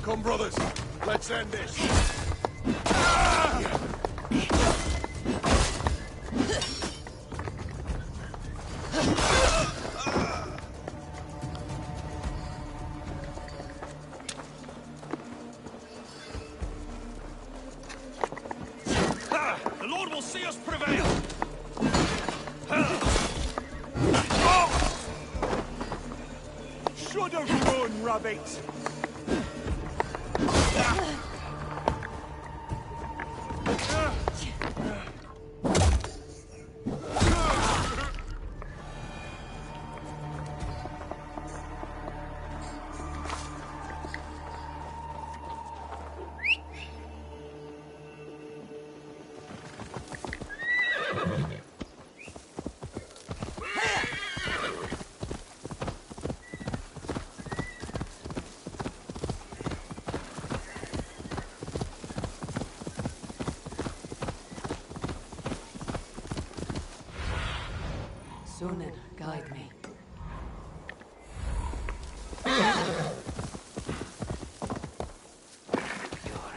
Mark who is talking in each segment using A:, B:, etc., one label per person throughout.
A: Come, brothers. Let's end this.
B: The Lord will see us prevail!
A: Should have run, rabbit!
C: Sunan, guide me. You're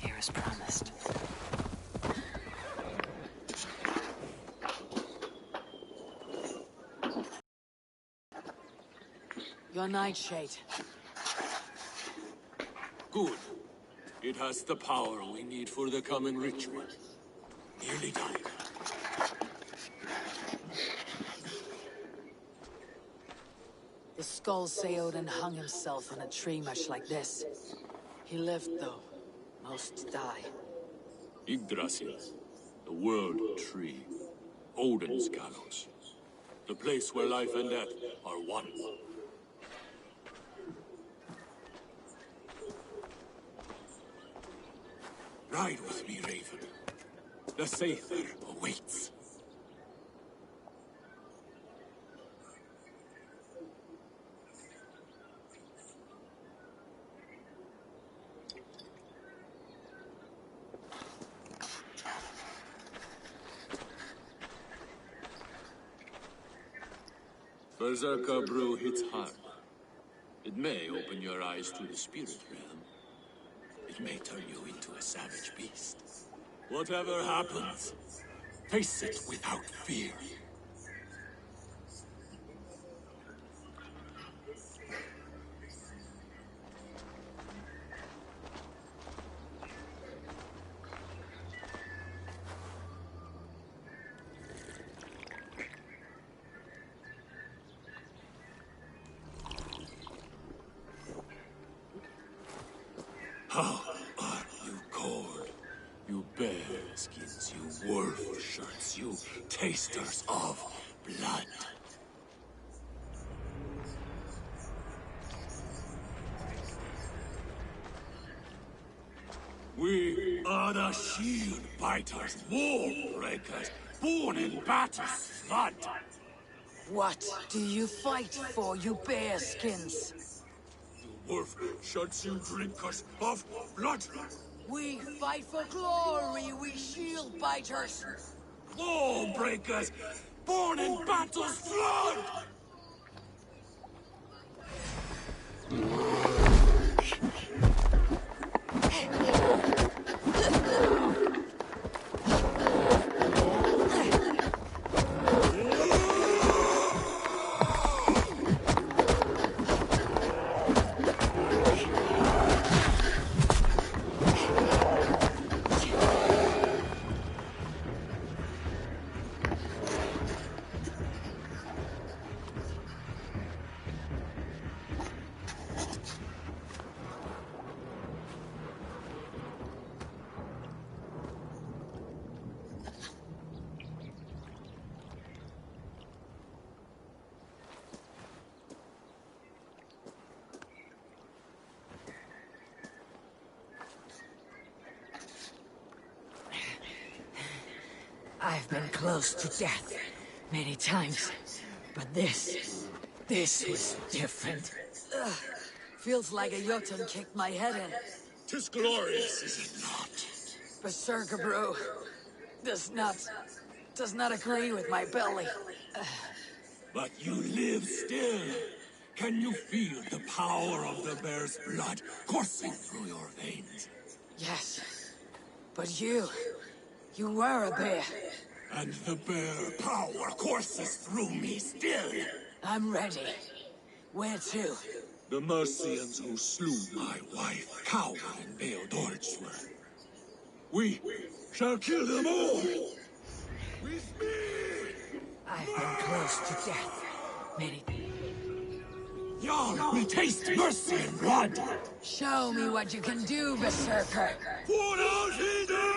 C: here as promised. Your nightshade.
D: Good. It has the power we need for the coming ritual. Nearly done.
C: The skulls say Odin hung himself on a tree much like this. He lived, though. Most die.
D: Yggdrasil, the world tree. Odin's gallows. The place where life and death are one. Ride with me, Raven. The Sather awaits. Berserker brew hits hard. It may open your eyes to the spirit realm. It may turn you into a savage beast. Whatever happens, face it without fear. How are you cold? You bear skins, you wolf shirts, you tasters of blood. We are the shield biters, wall breakers, born in battle's flood.
C: What do you fight for, you bearskins?
D: You wolf shirts, you drinkers of blood.
C: We fight for glory, we shield biters.
D: Wall breakers, born in battle's flood.
C: I've been close to death many times, but this was different. Ugh, feels like a Jotun kicked my head in.
D: 'Tis glorious, is it not?
C: Berserker brew does not agree with my belly.
D: But you live still. Can you feel the power of the bear's blood coursing through your veins?
C: Yes, but you were a bear.
D: And the bear power courses through me still.
C: I'm ready. Where to?
D: The Mercians who slew my wife cowered in Beodordsworth. We shall kill them all. With me!
C: I've been close to death many.
D: Y'all will taste mercy and blood.
C: Show me what you can do, Berserker.
D: Pour out Hitler!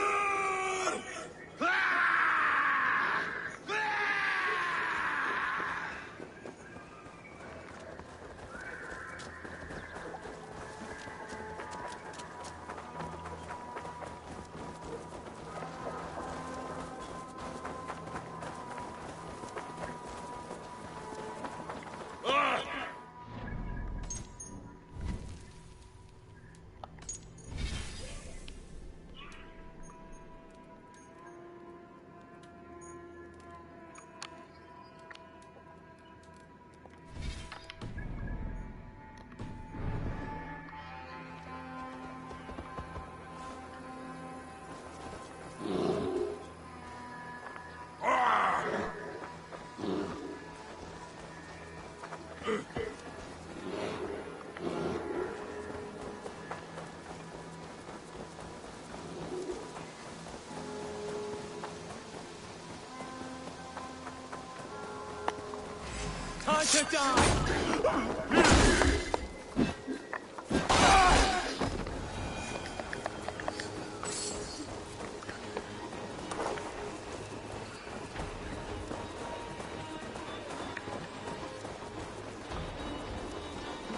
D: Time to die!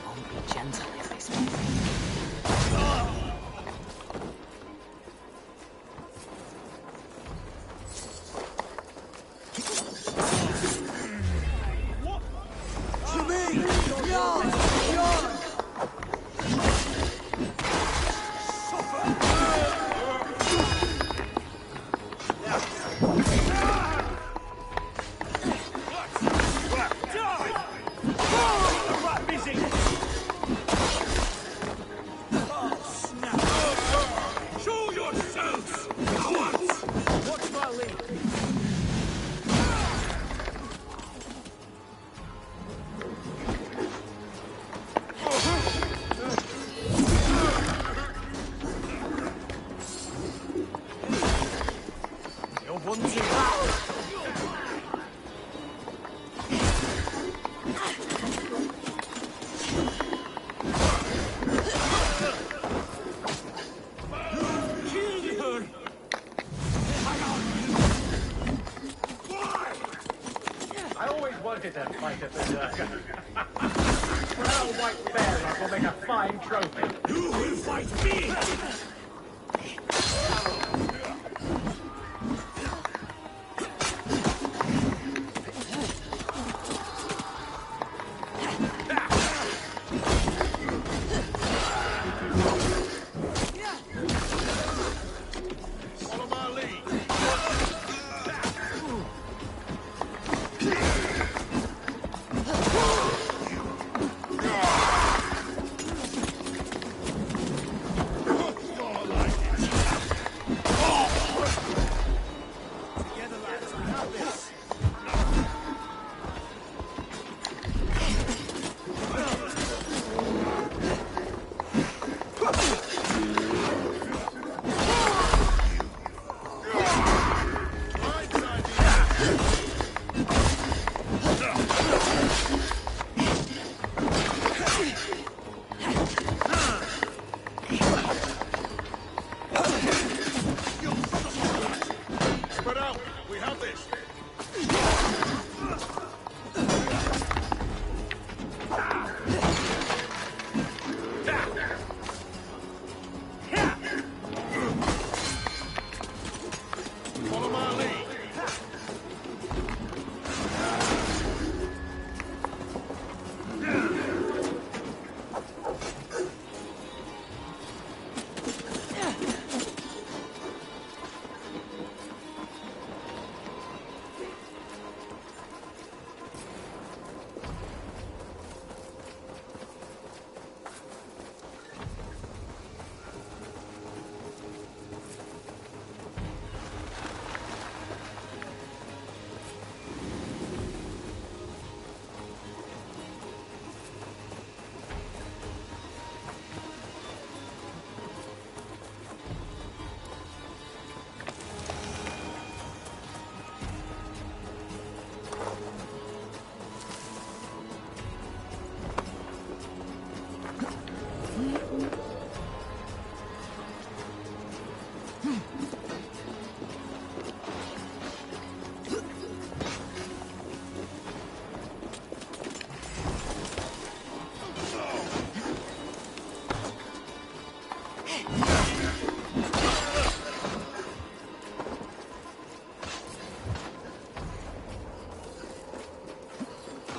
C: Won't be gentle if they speak.
B: Well, white bear will make a fine trophy.
D: You will fight me!
A: Follow my lead. Together, lads, we have this. Spread out. We have this. Follow my lead.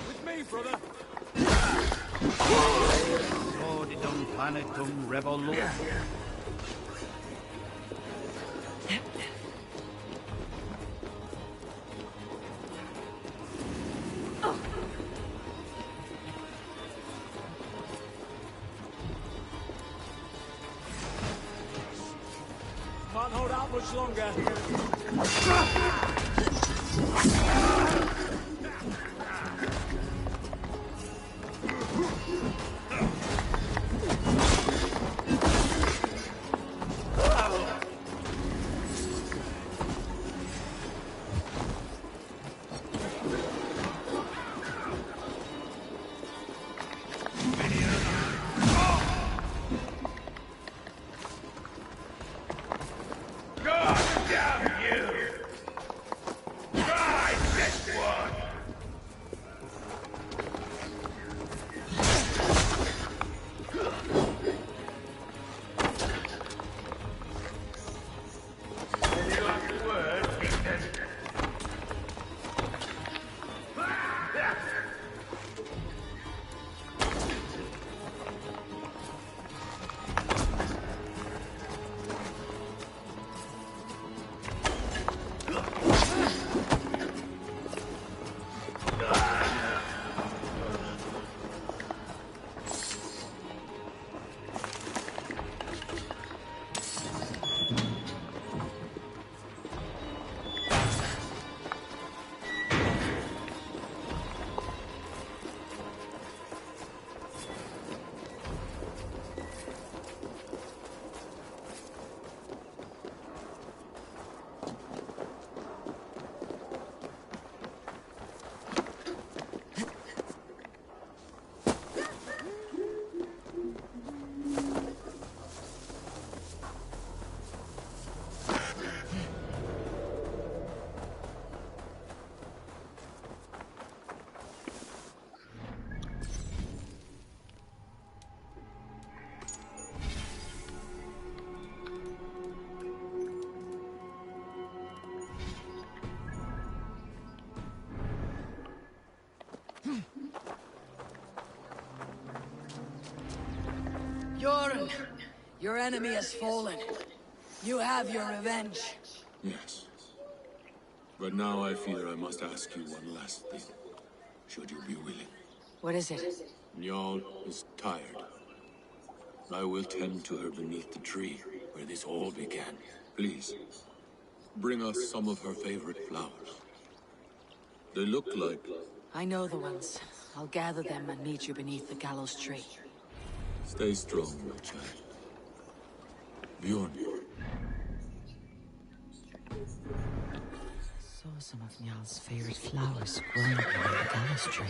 A: With me, brother.
E: Ordidum planetum revolutum.
D: Can't hold out much longer.
A: God damn you! I just
C: Bjorn, your enemy has fallen. You have your revenge.
D: Yes. But now I fear I must ask you one last thing. Should you be willing?
C: What is it?
D: Njal is tired. I will tend to her beneath the tree where this all began. Please, bring us some of her favorite flowers. They look like...
C: I know the ones. I'll gather them and meet you beneath the gallows tree.
D: Stay strong, my child. Bjorn.
C: Saw some of Njal's favorite flowers growing beneath the gallows tree.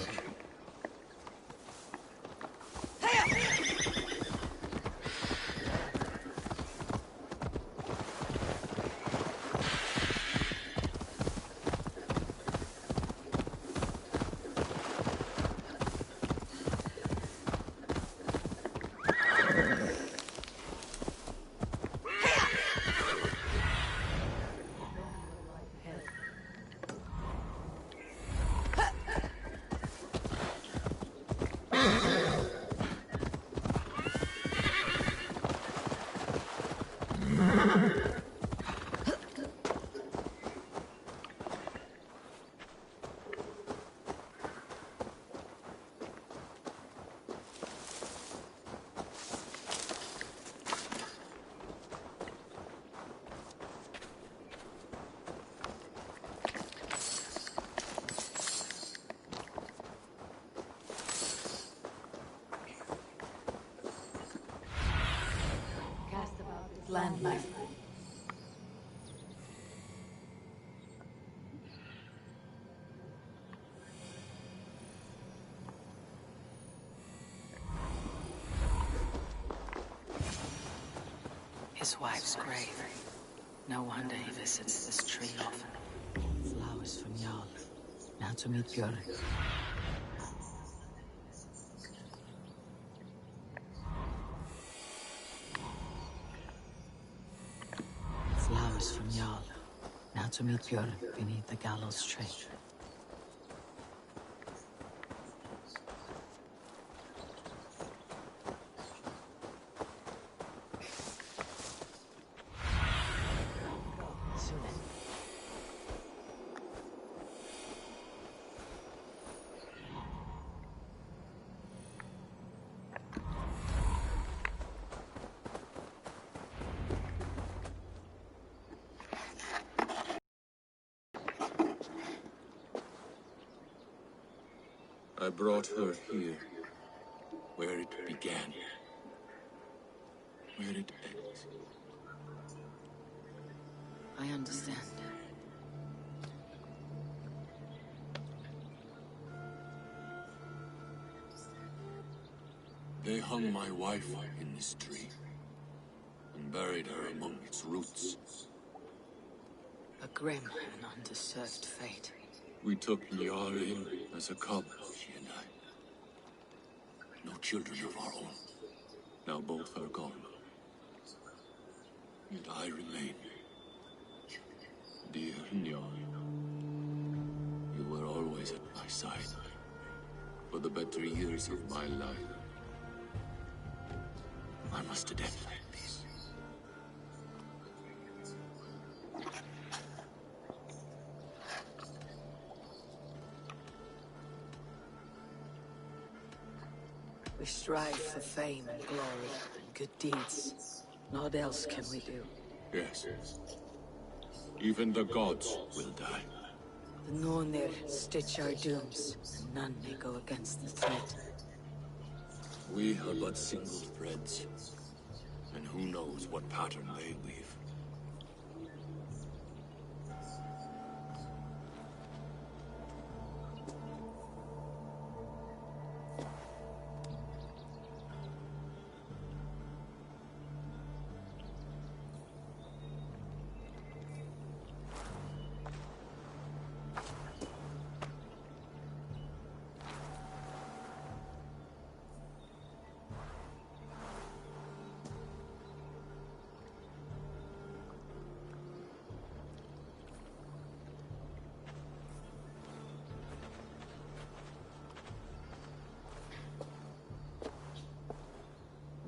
C: Landmine. His wife's grave. No wonder he visits this tree often. Flowers from Jarl. Now to meet Björn. Flowers from Jarl. Now to meet Björn beneath the gallows tree.
D: I brought her here, where it began, where it ends.
C: I understand.
D: They hung my wife in this tree, and buried her among its roots.
C: A grim and undeserved fate.
D: We took Njal in as a cub, she and I. No children of our own. Now both are gone. Yet I remain. Dear Njal, you were always at my side. For the better years of my life. I must end like this.
C: We strive for fame and glory and good deeds. What else can we do?
D: Yes. Even the gods will die.
C: The Nornir stitch our dooms, and none may go against the threat.
D: We are but single threads. And who knows what pattern they weave.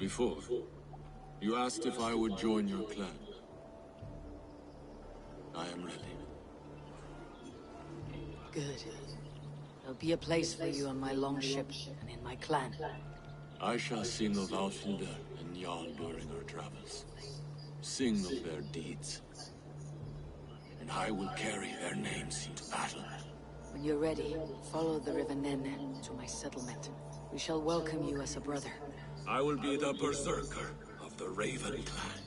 D: Before, you asked if I would join your clan. I am ready.
C: Good. There'll be a place for you on my longship and in my clan.
D: I shall sing of Alfilda and Jarl during our travels. Sing of their deeds. And I will carry their names into battle.
C: When you're ready, follow the river Nene to my settlement. We shall welcome you as a brother.
D: I will be the berserker of the Raven clan.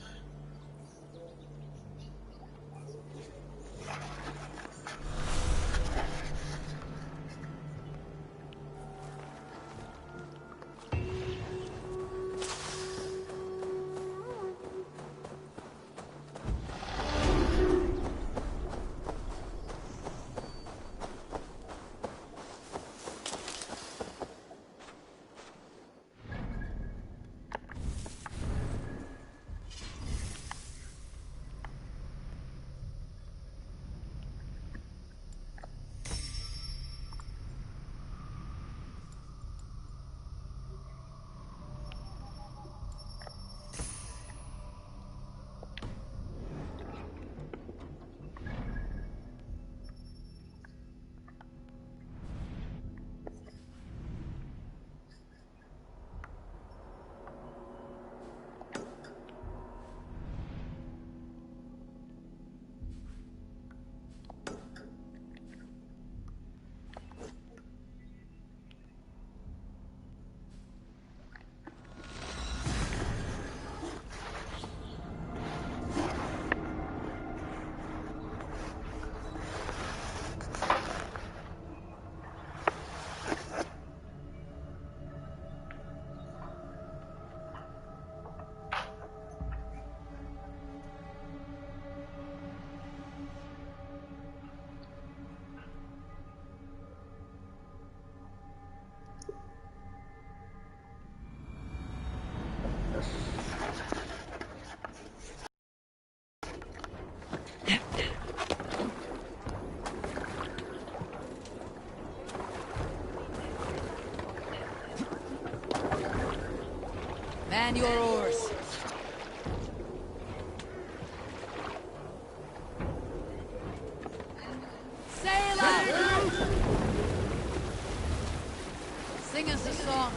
C: Man your oars. Sail out! Sing us a song.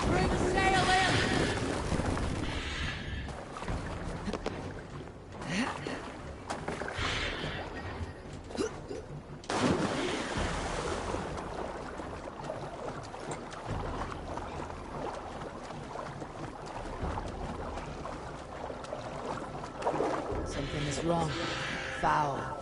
C: Bring sail in! Something is wrong. foul.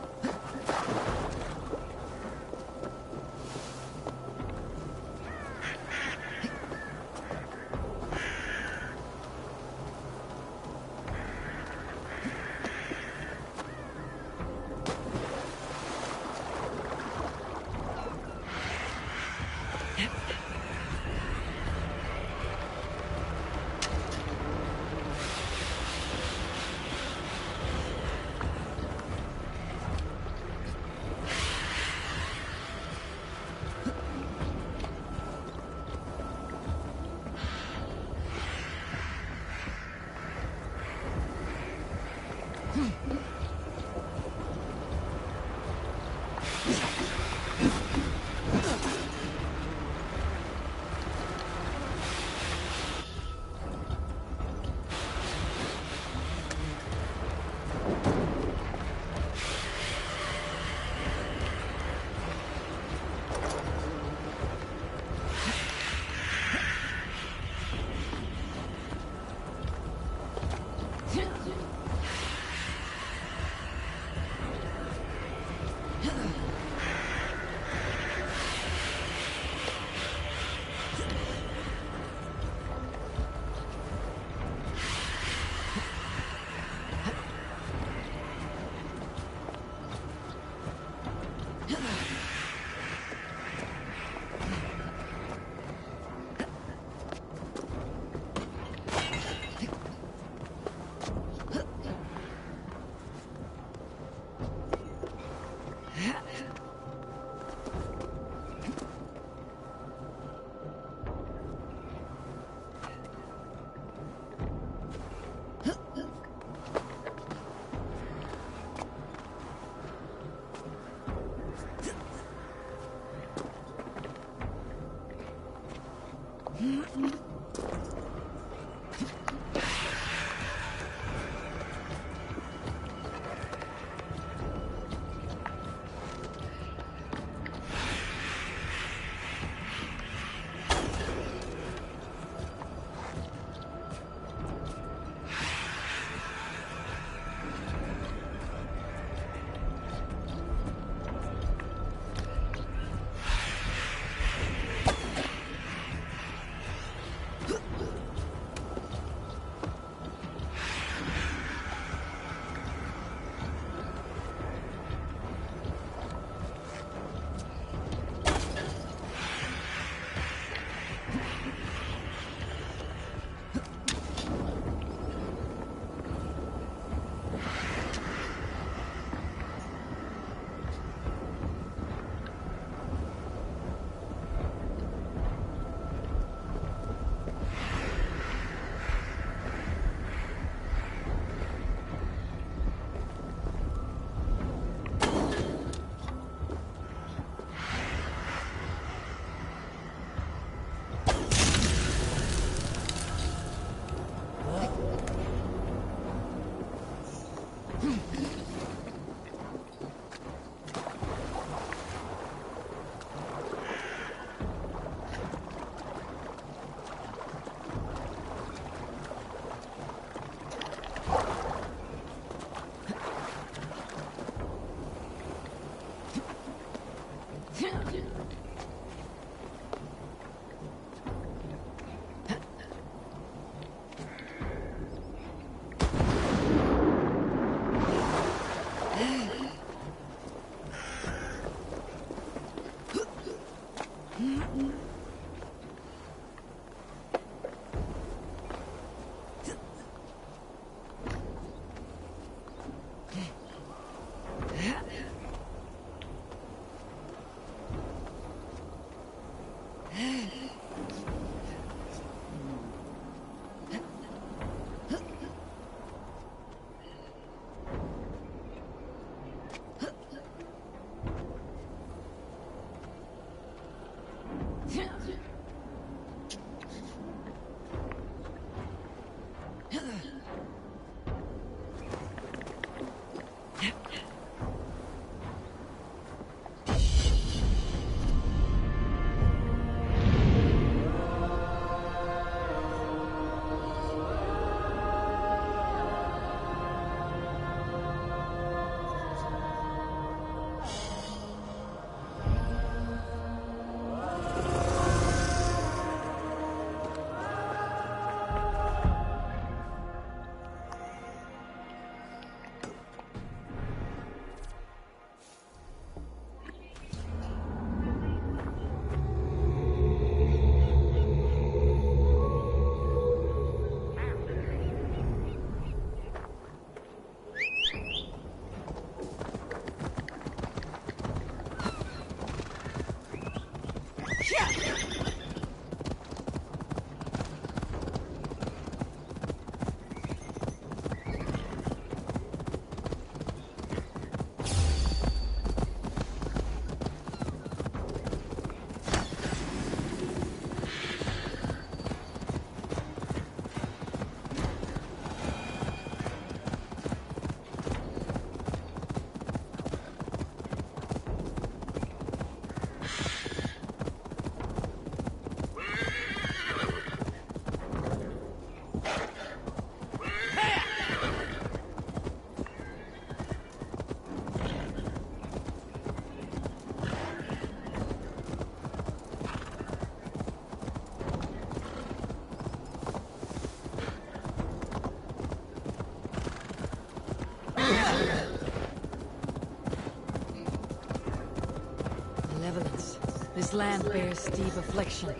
C: Malevolence. This land bears steep affliction.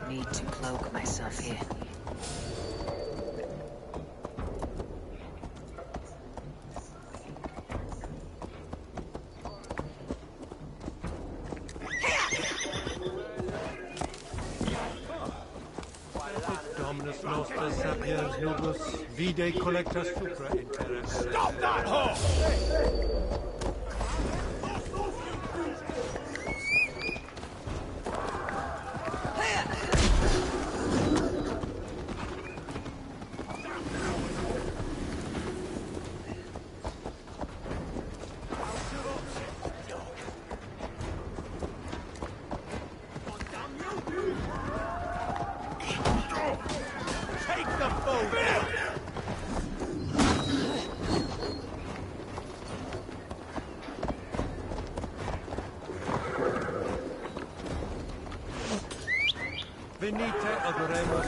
F: Need to cloak myself here.
E: Dominus nostra sapiens nobis, vide collecta supra intera.
A: Stop that horse!
E: Venite adoremus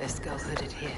F: Best go hooded here.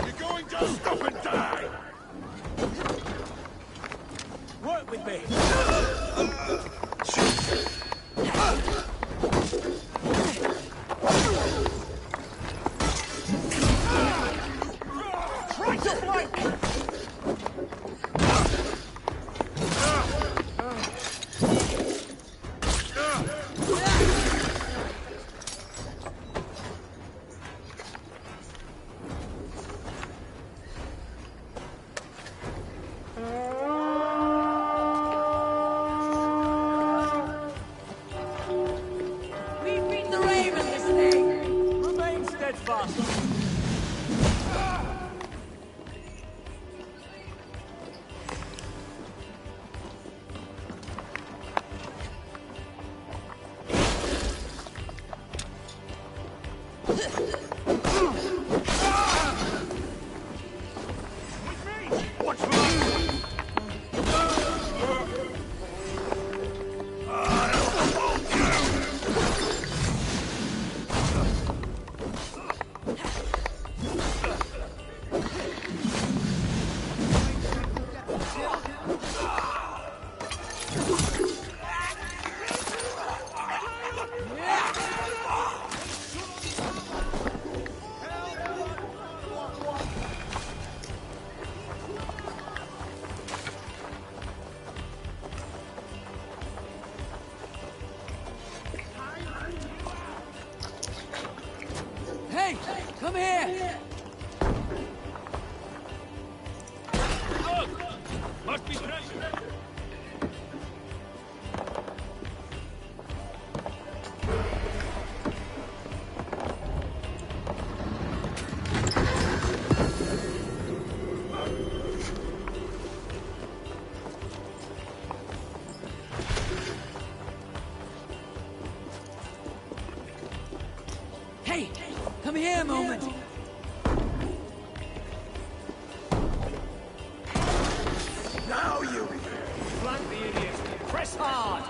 A: You're going to stop and die!
B: Work with me. Try to flank!
C: We beat the Raven this thing!
B: Remain steadfast.
A: What's wrong?
C: Hey! Come here!
A: Must be treasure!
C: Hey! Come here a moment!
A: Now you!
B: Flank the idiots. Press hard.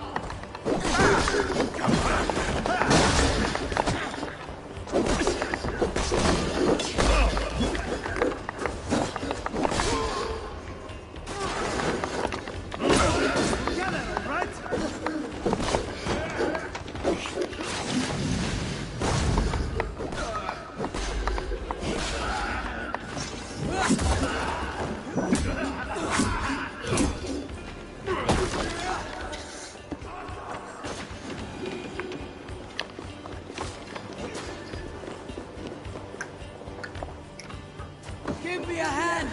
C: Give me a hand!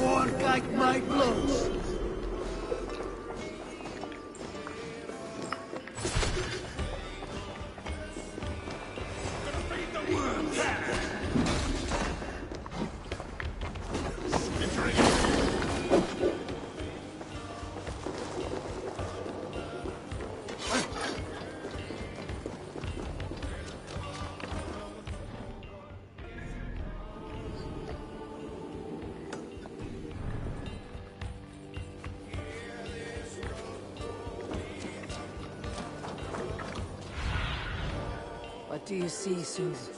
C: Work like my blows! What do you see, Susan?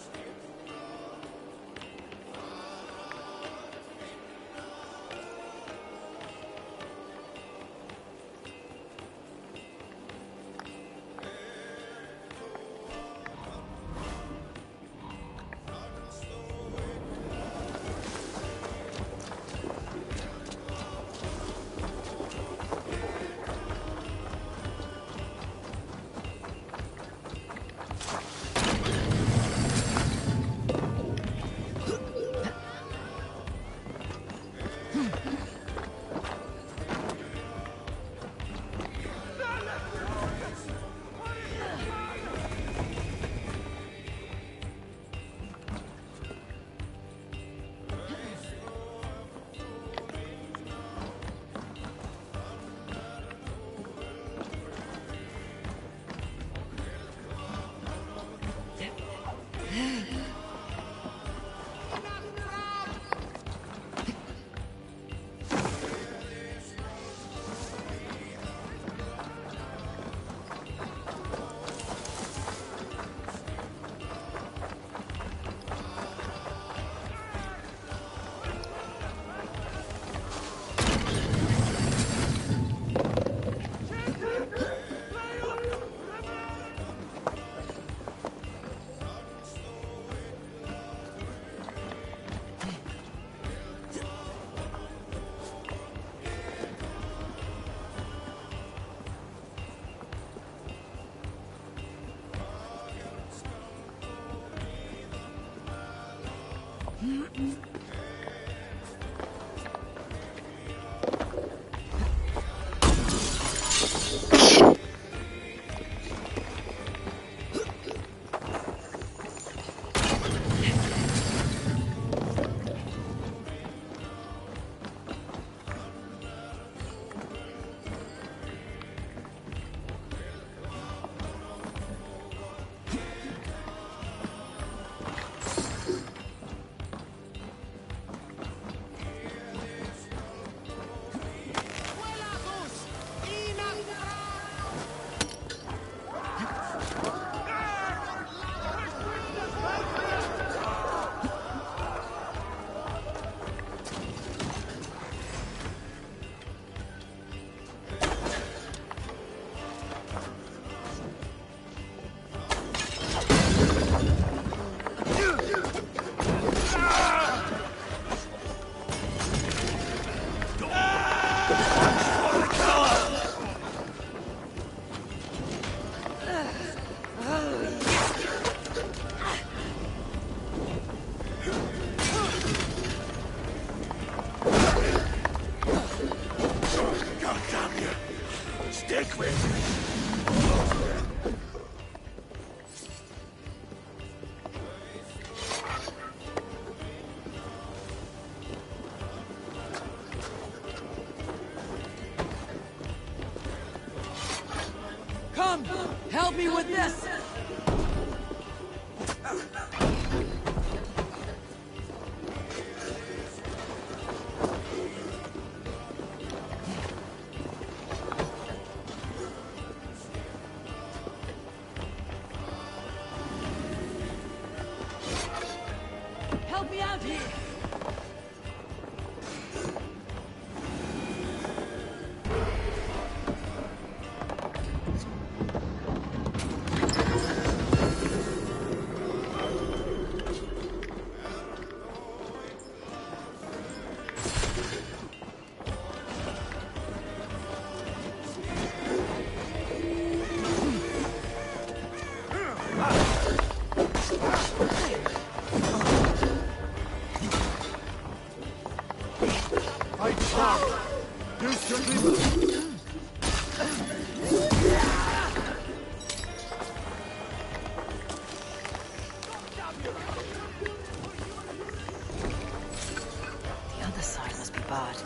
A: God damn you! Stick with me!
C: Come! Help me with this! Help me out here!
F: The other side must be barred.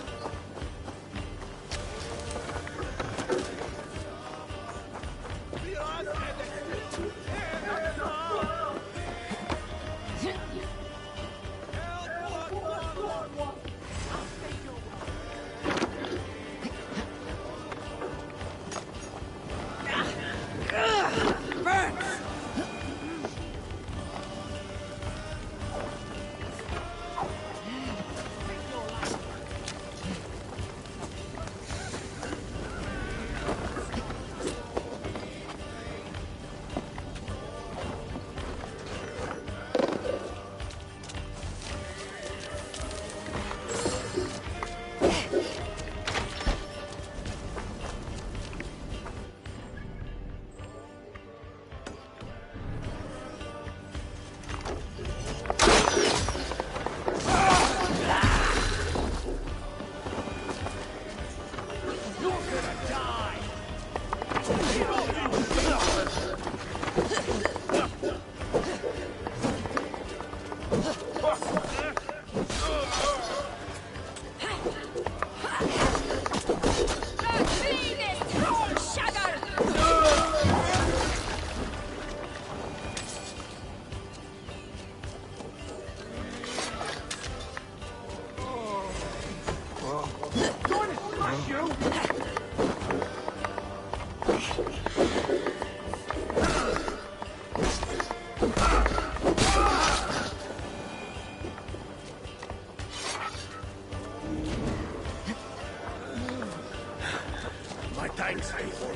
A: My thanks, faithful.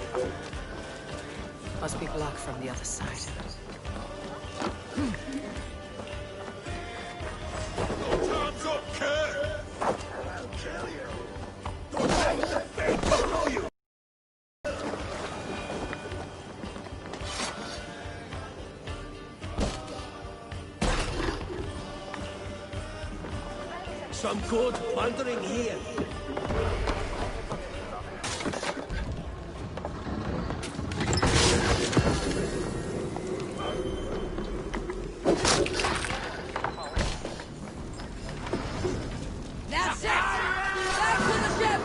F: Must be blocked from the other side.
A: Time's up, kid! I'll kill you! Don't let the thing follow you!
D: some good wandering here.
C: That's it! Back to the ship!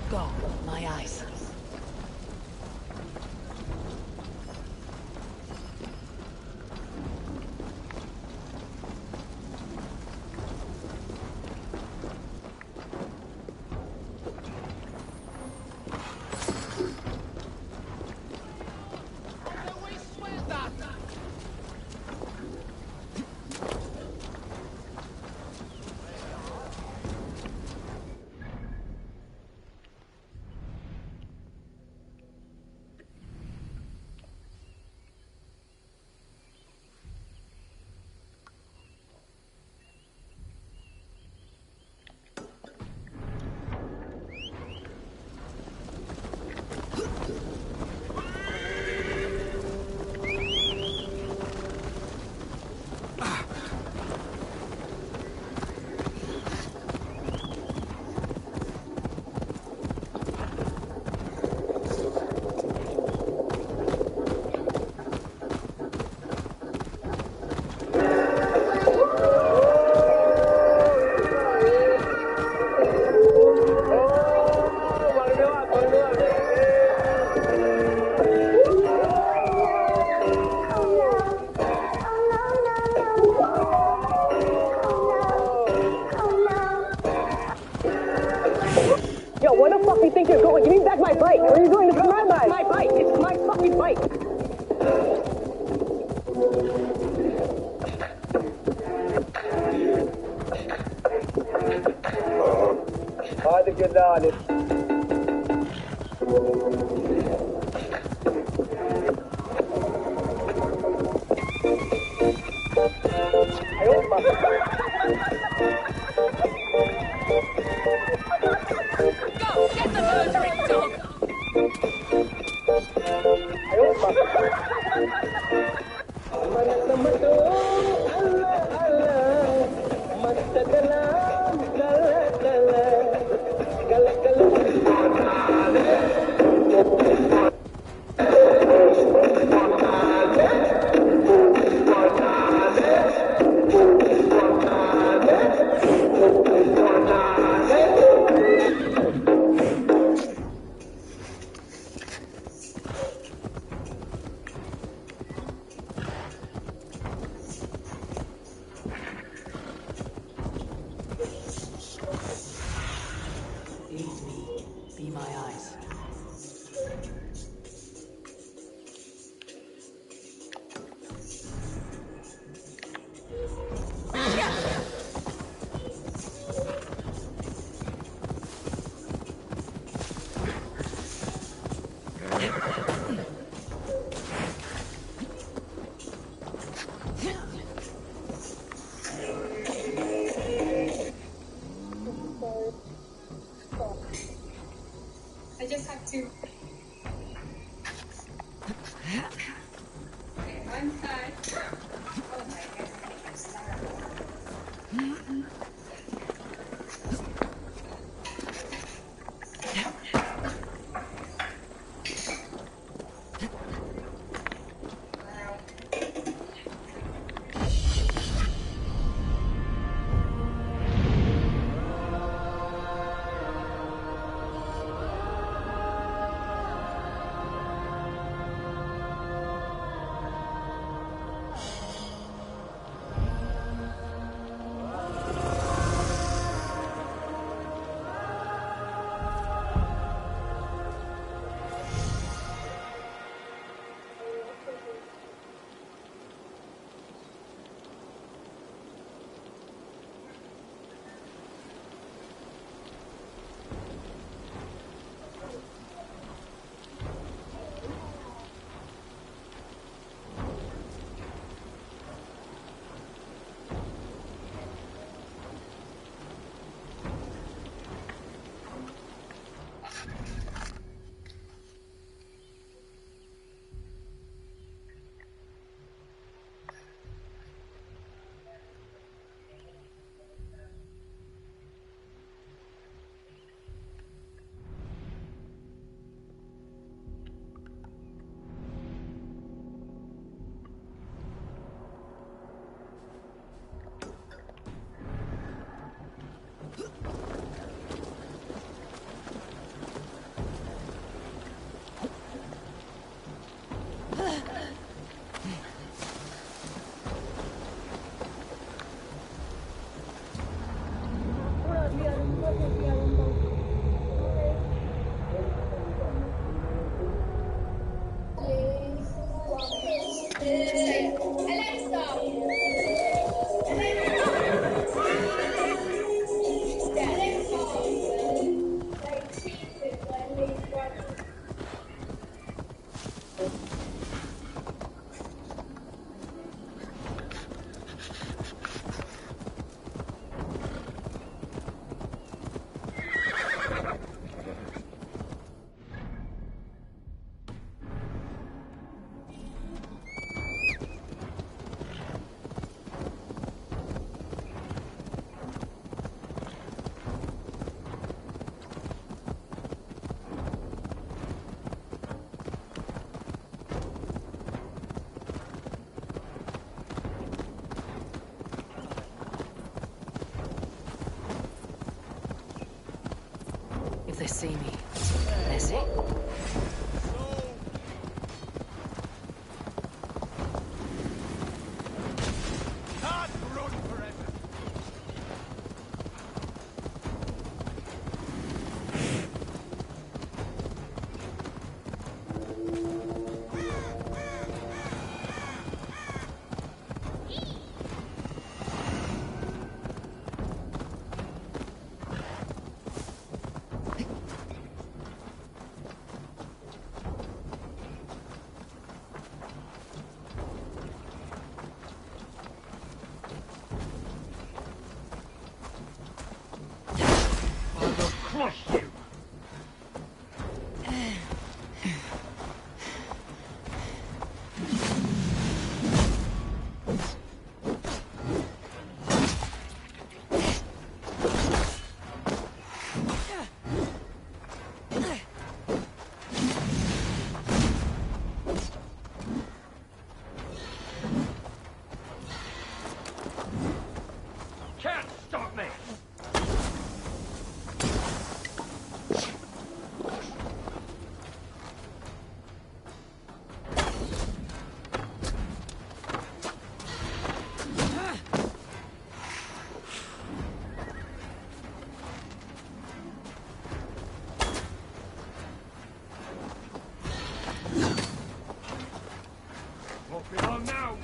C: Go, my eyes.
G: Yo, where the fuck do you think you're going? Give me back my bike. Where are you going? It's my bike. It's my fucking bike. Hadi gel.
C: Go, get the murdering dog!
F: If they see me, they see.
A: Can't run forever.
B: Crush you! Can't stop me! Won't be long now!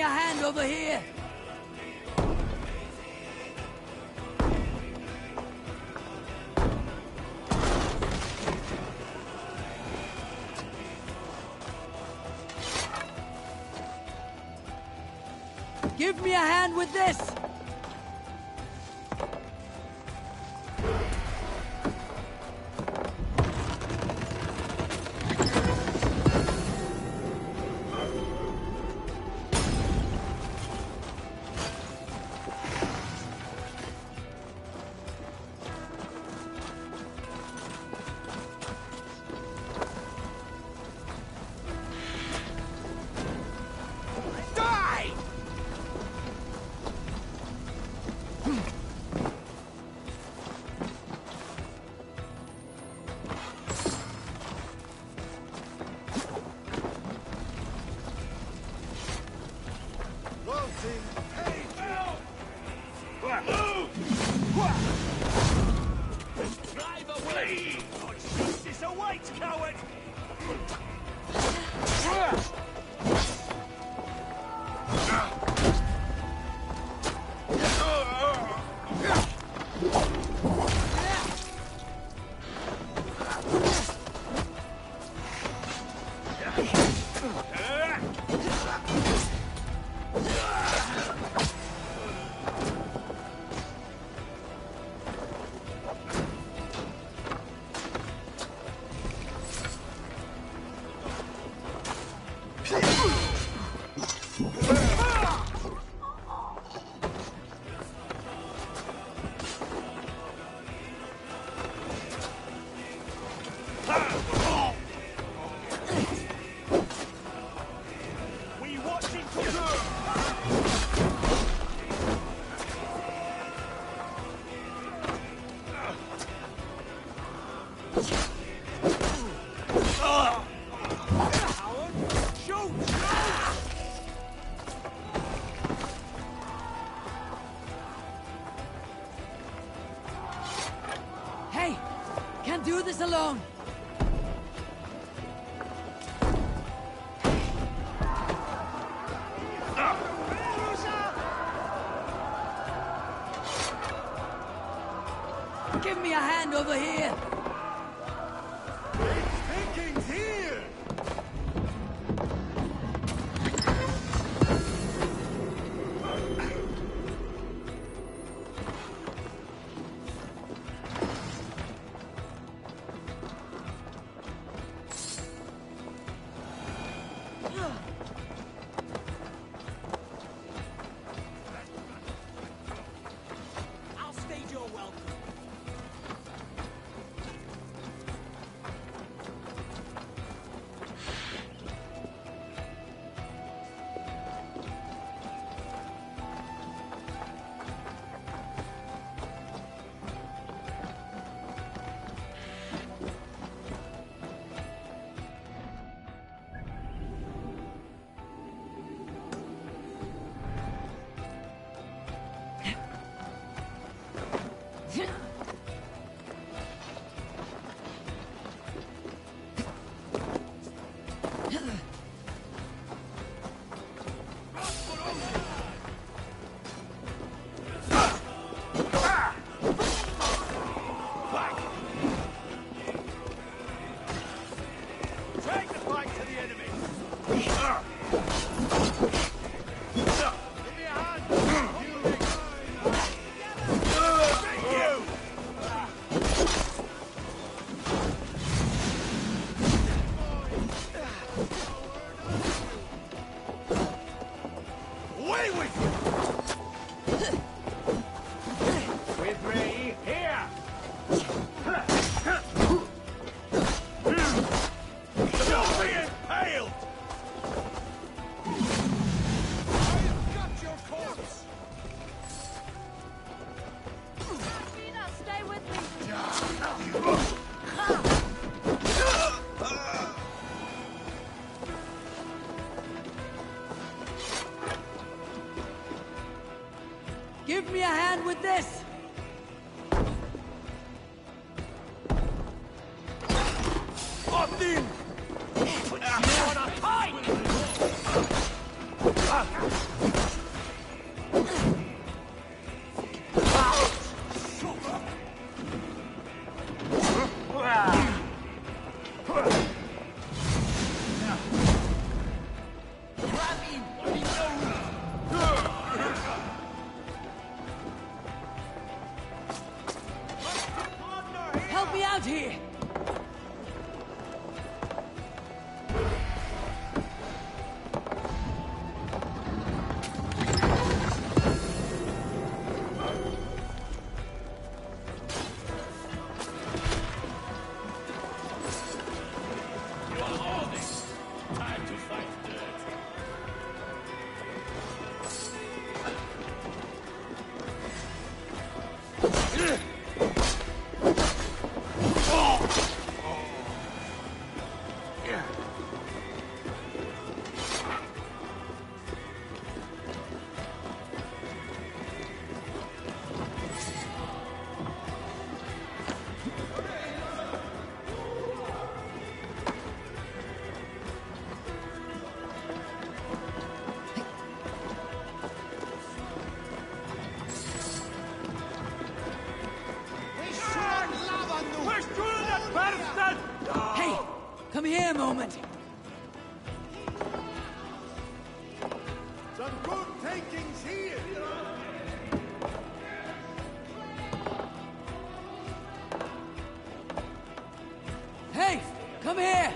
C: me a hand over here! Give me a hand with this!
A: Drive away! Justice awaits, coward! We watching
C: Hey! Can't do this alone! Give me a hand over here!
A: Vikings here!
C: I'll stage your welcome.
A: Take the fight to the enemy! Give me a hand! Thank you! Away with you!
B: With me, here!
A: You'll be impaled! I've got your corpse!
F: Stay with me.
C: Give me a hand with this!
A: Opt in! Put you on a pike!
C: Help me out here!
D: Time to fight dirt.
C: Hey! Come here a moment!
A: Some good takings here!
C: Hey! Come here!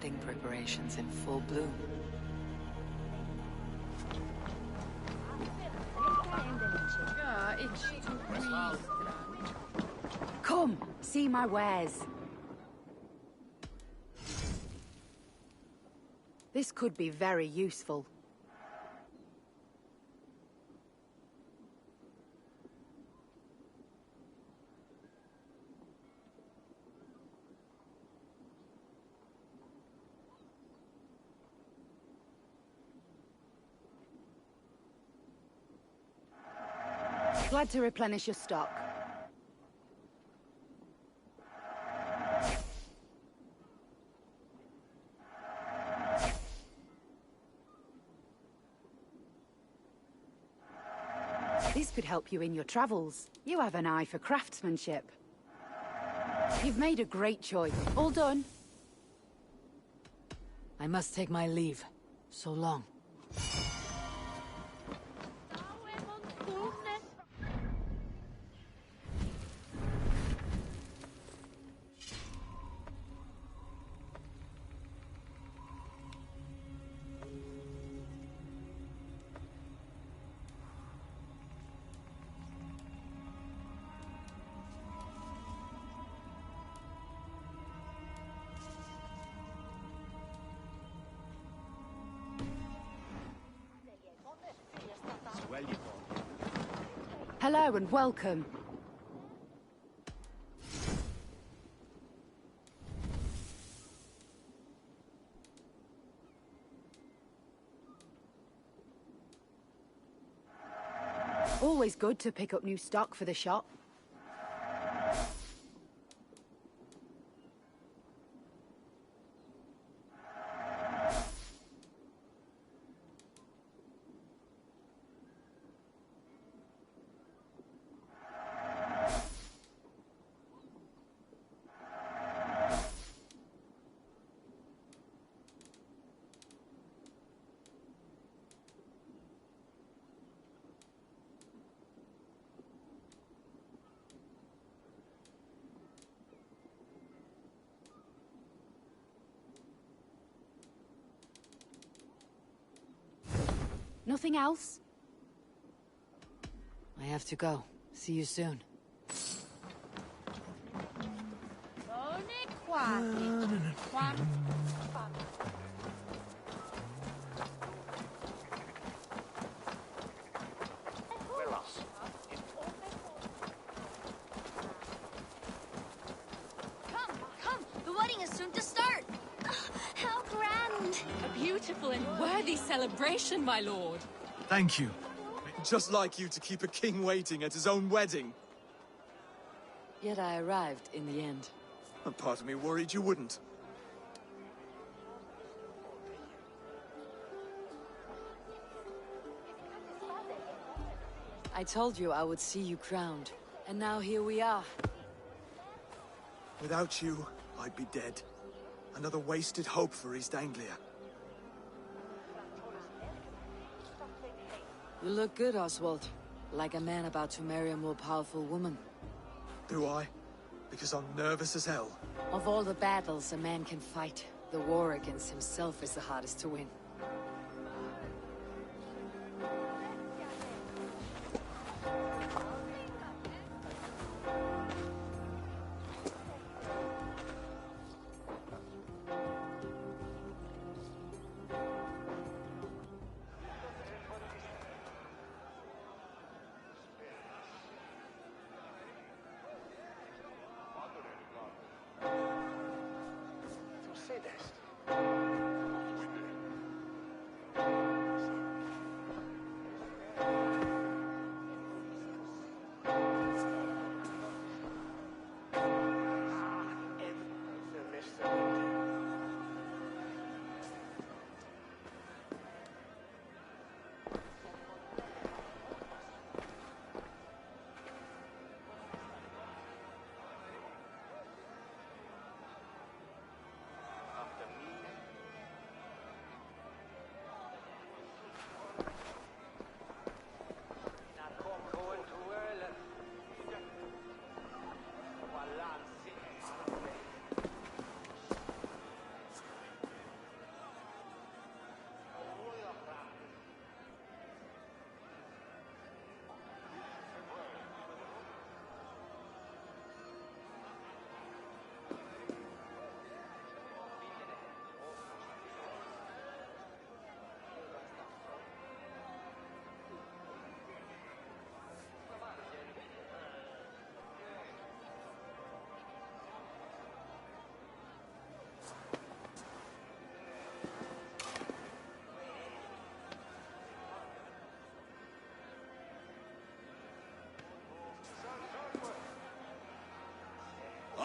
F: wedding preparations in full bloom.
H: Come, see my wares. This could be very useful. Glad to replenish your stock. This could help you in your travels. You have an eye for craftsmanship. You've made a great choice. All done.
C: I must take my leave. So long.
H: Hello and welcome. Always good to pick up new stock for the shop. Nothing else?
C: I have to go. See you soon.
I: Come, the wedding is soon to start. How grand.
J: A beautiful and worthy celebration, my lord.
K: Thank you. Just like you to keep a king waiting at his own wedding.
C: Yet I arrived in the end.
K: A part of me worried you wouldn't.
C: I told you I would see you crowned. And now here we are.
K: Without you, I'd be dead. Another wasted hope for East Anglia.
C: You look good, Oswald. Like a man about to marry a more powerful woman.
K: Do I? Because I'm nervous as hell.
C: Of all the battles a man can fight, the war against himself is the hardest to win.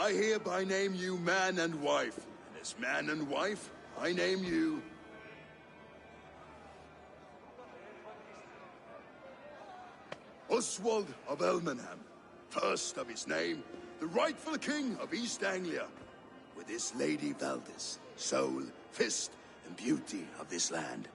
A: I hereby name you man and wife. And as man and wife, I name you... Oswald of Elmenham, first of his name, the rightful king of East Anglia, with his lady Valdis, soul, fist, and beauty of this land.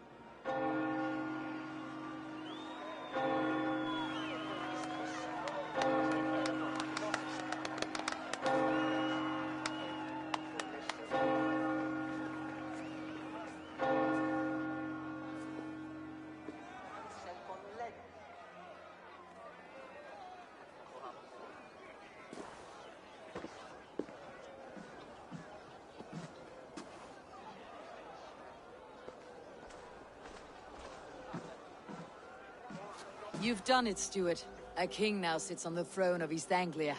C: You've done it, Stuart. A king now sits on the throne of East Anglia.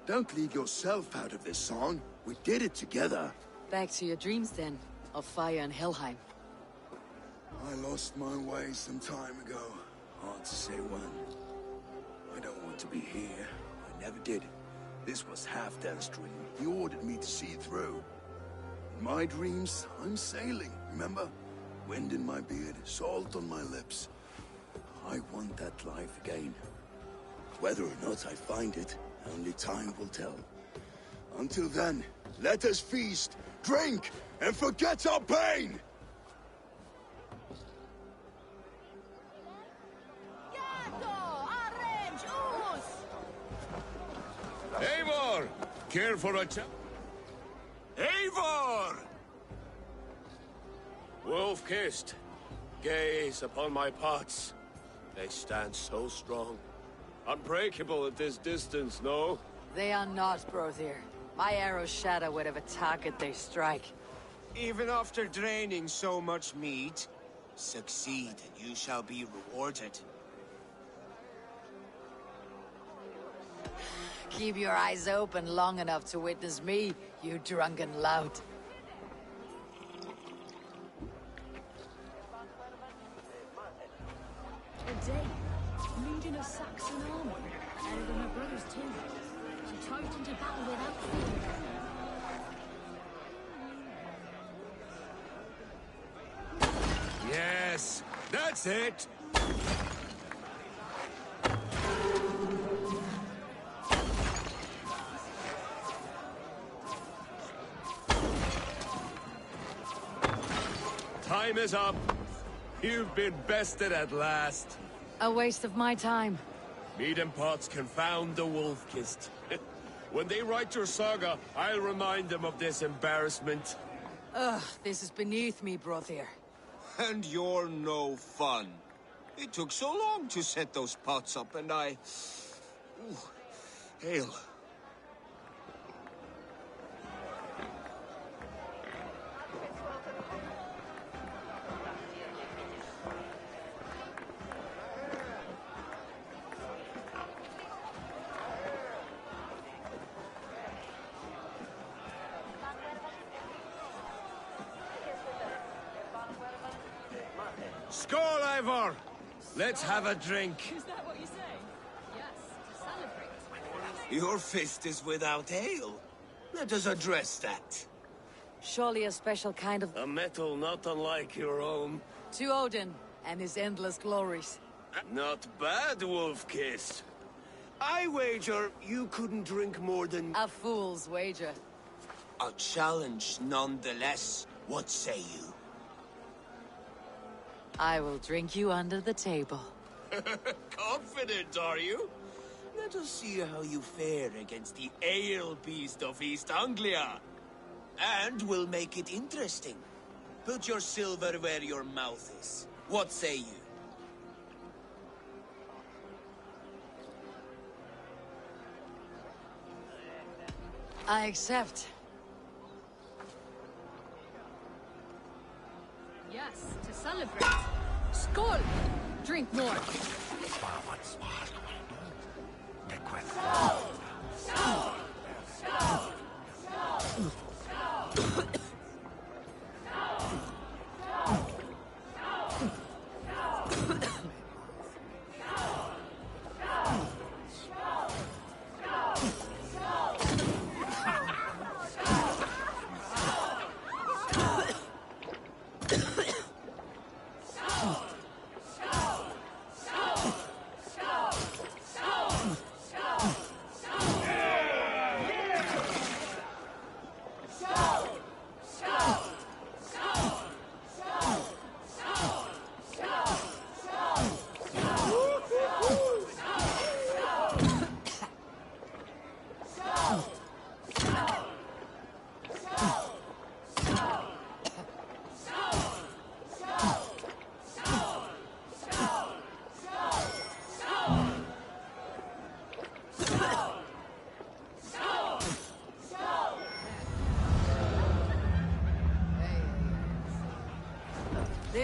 A: Don't leave yourself out of this song. We did it together.
C: Back to your dreams, then, of fire and Helheim.
A: I lost my way some time ago. Hard to say when. I don't want to be here. I never did. This was Halfdan's dream. He ordered me to see it through. In my dreams, I'm sailing, remember? Wind in my beard, salt on my lips. I want that life again. Whether or not I find it, only time will tell. Until then, let us feast, drink, and forget our pain!
D: Eivor! Care for a chat? Eivor! Wolf-kissed, gaze upon my pots. They stand so strong. Unbreakable at this distance, no?
C: They are not, Brother. My arrows shatter whatever target they strike.
L: Even after draining so much meat, succeed and you shall be rewarded.
C: Keep your eyes open long enough to witness me, you drunken lout.
M: A day, leading a Saxon army, better than her brothers too. She charged into battle without fear.
D: Yes, that's it! Time is up. You've been bested at last.
C: A waste of my time.
D: Mead and Pots confound the wolf-kissed. When they write your saga, I'll remind them of this embarrassment.
C: Ugh, this is beneath me, Brother.
L: And you're no fun. It took so long to set those pots up, and I... Ooh, ale.
D: Skål, Eivor! Let's have a drink.
J: Is that what you say? Yes, to celebrate.
L: Your fist is without ale. Let us address that.
C: Surely a special kind of...
D: A metal not unlike your own.
C: To Odin and his endless glories.
D: Not bad, wolf-kissed. I wager you couldn't drink more than...
C: A fool's wager.
L: A challenge nonetheless. What say you?
C: I will drink you under the table.
L: Confident, are you? Let us see how you fare against the ale beast of East Anglia. And we'll make it interesting. Put your silver where your mouth is. What say you?
C: I accept.
M: Yes, to celebrate. Skål! Drink more.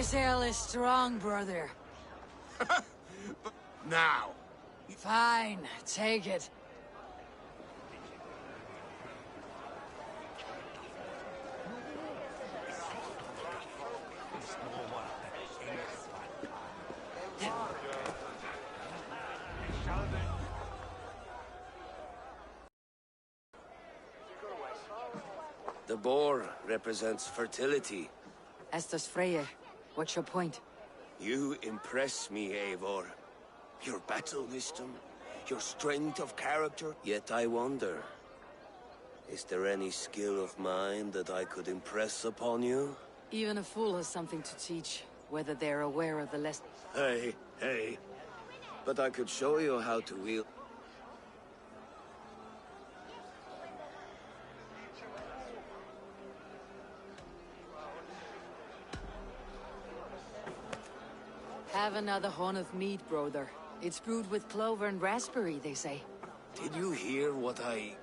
C: This ale is strong, brother.
L: Now.
C: Fine, take it.
L: The boar represents fertility.
C: As does Freyr. What's your point?
L: You impress me, Eivor. Your battle wisdom, your strength of character. Yet I wonder, is there any skill of mine that I could impress upon you?
C: Even a fool has something to teach, whether they're aware of the lesson.
L: Hey. But I could show you how to wield...
C: Have another horn of mead, brother. It's brewed with clover and raspberry, they say.
L: Did you hear what I...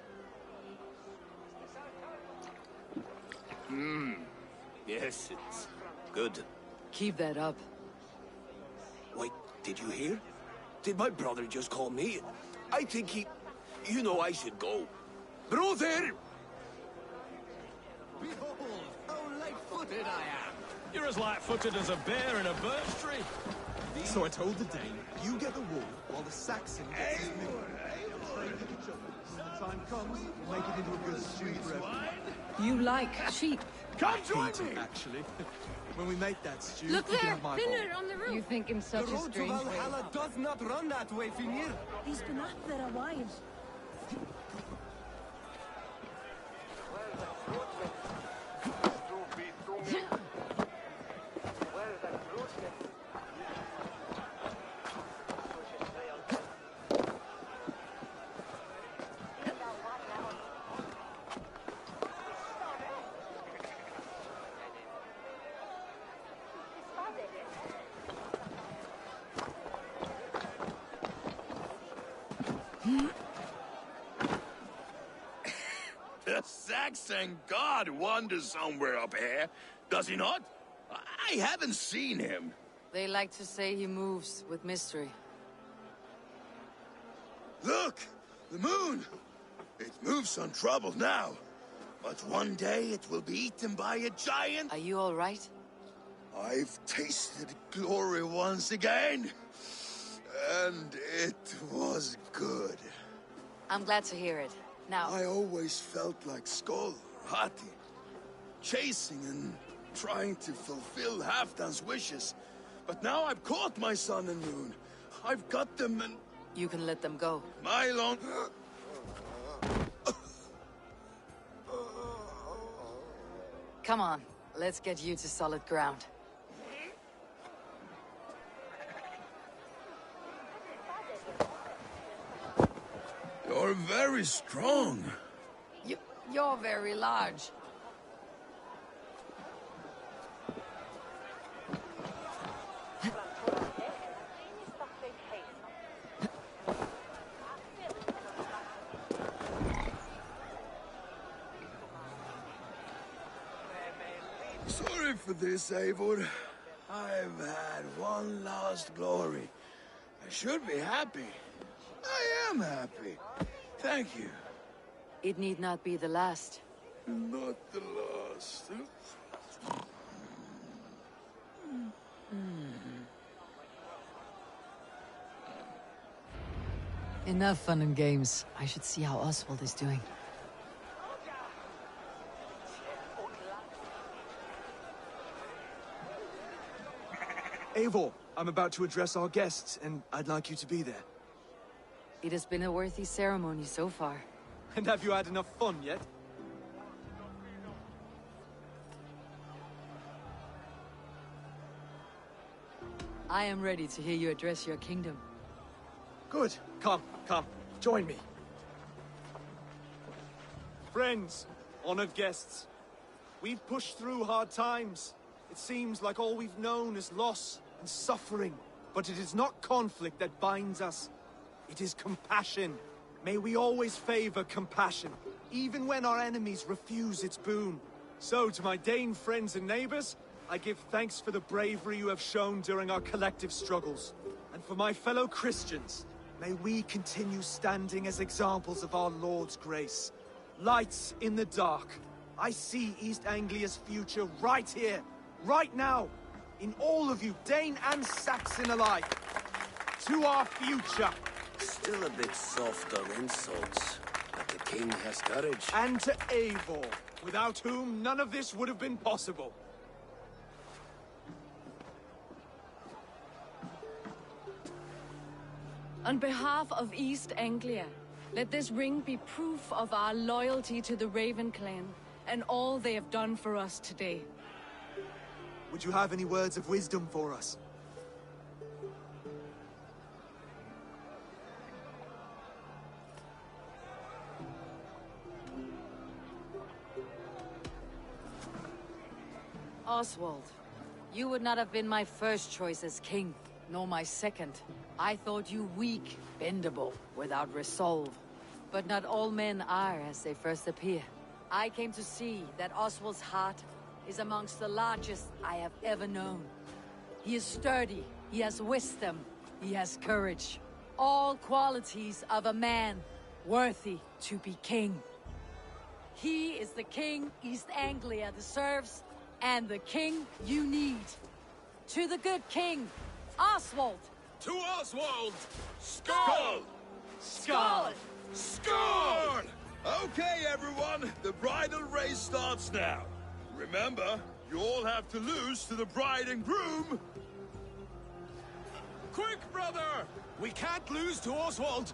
L: Yes, it's good.
C: Keep that up.
L: Wait, did you hear? Did my brother just call me? I think he... You know I should go. Brother!
K: Behold, how light-footed I am! You're as light-footed as a bear in a birch tree. So I told the Dane, you get the wool, while the Saxon gets his meat. When the time comes, we'll make it into a good stew for everyone.
C: You like sheep?
K: Come join me! Actually, when we make that stew,
M: Look
K: you can
M: there!
K: have my
M: Thinner
K: bowl.
M: on the roof!
C: You think him such a strange way?
K: Valhalla does not run that way, Finir.
M: He's been up there a while.
A: The Saxon god wanders somewhere up here, does he not? I haven't seen him.
C: They like to say he moves with mystery.
A: Look! The moon! It moves untroubled now. But one day it will be eaten by a giant.
C: Are you all right?
A: I've tasted glory once again. And it was good.
C: I'm glad to hear it. Now...
A: I always felt like Skoll, Hati, chasing and trying to fulfill Halfdan's wishes. But now I've caught my sun and moon. I've got them and...
C: You can let them go.
A: My long...
C: Come on, let's get you to solid ground.
A: You're very strong.
C: You're very large.
A: Sorry for this, Eivor. I've had one last glory. I should be happy. I am happy. Thank you.
C: It need not be the last.
A: Not the last.
C: Enough fun and games. I should see how Oswald is doing.
K: Eivor, I'm about to address our guests, and I'd like you to be there.
C: It has been a worthy ceremony so far.
K: And have you had enough fun yet?
C: I am ready to hear you address your kingdom.
K: Good. Come. Join me. Friends, honored guests, we've pushed through hard times. It seems like all we've known is loss and suffering. But it is not conflict that binds us. It is compassion. May we always favor compassion, even when our enemies refuse its boon. So, to my Dane friends and neighbors, I give thanks for the bravery you have shown during our collective struggles. And for my fellow Christians, may we continue standing as examples of our Lord's grace. Lights in the dark. I see East Anglia's future right here, right now, in all of you, Dane and Saxon alike. To our future.
L: Still a bit soft on insults, but the king has courage.
K: And to Eivor, without whom none of this would have been possible.
J: On behalf of East Anglia, let this ring be proof of our loyalty to the Raven clan and all they have done for us today.
K: Would you have any words of wisdom for us?
C: Oswald, you would not have been my first choice as king, nor my second. I thought you weak, bendable, without resolve. But not all men are as they first appear. I came to see that Oswald's heart is amongst the largest I have ever known. He is sturdy, he has wisdom, he has courage. All qualities of a man worthy to be king. He is the king East Anglia deserves, and the king you need. To the good king, Oswald!
D: To Oswald! Skull!
K: Skull!
D: Skull! Okay, everyone, the bridal race starts now. Remember, you all have to lose to the bride and groom. Quick, brother! We can't lose to Oswald.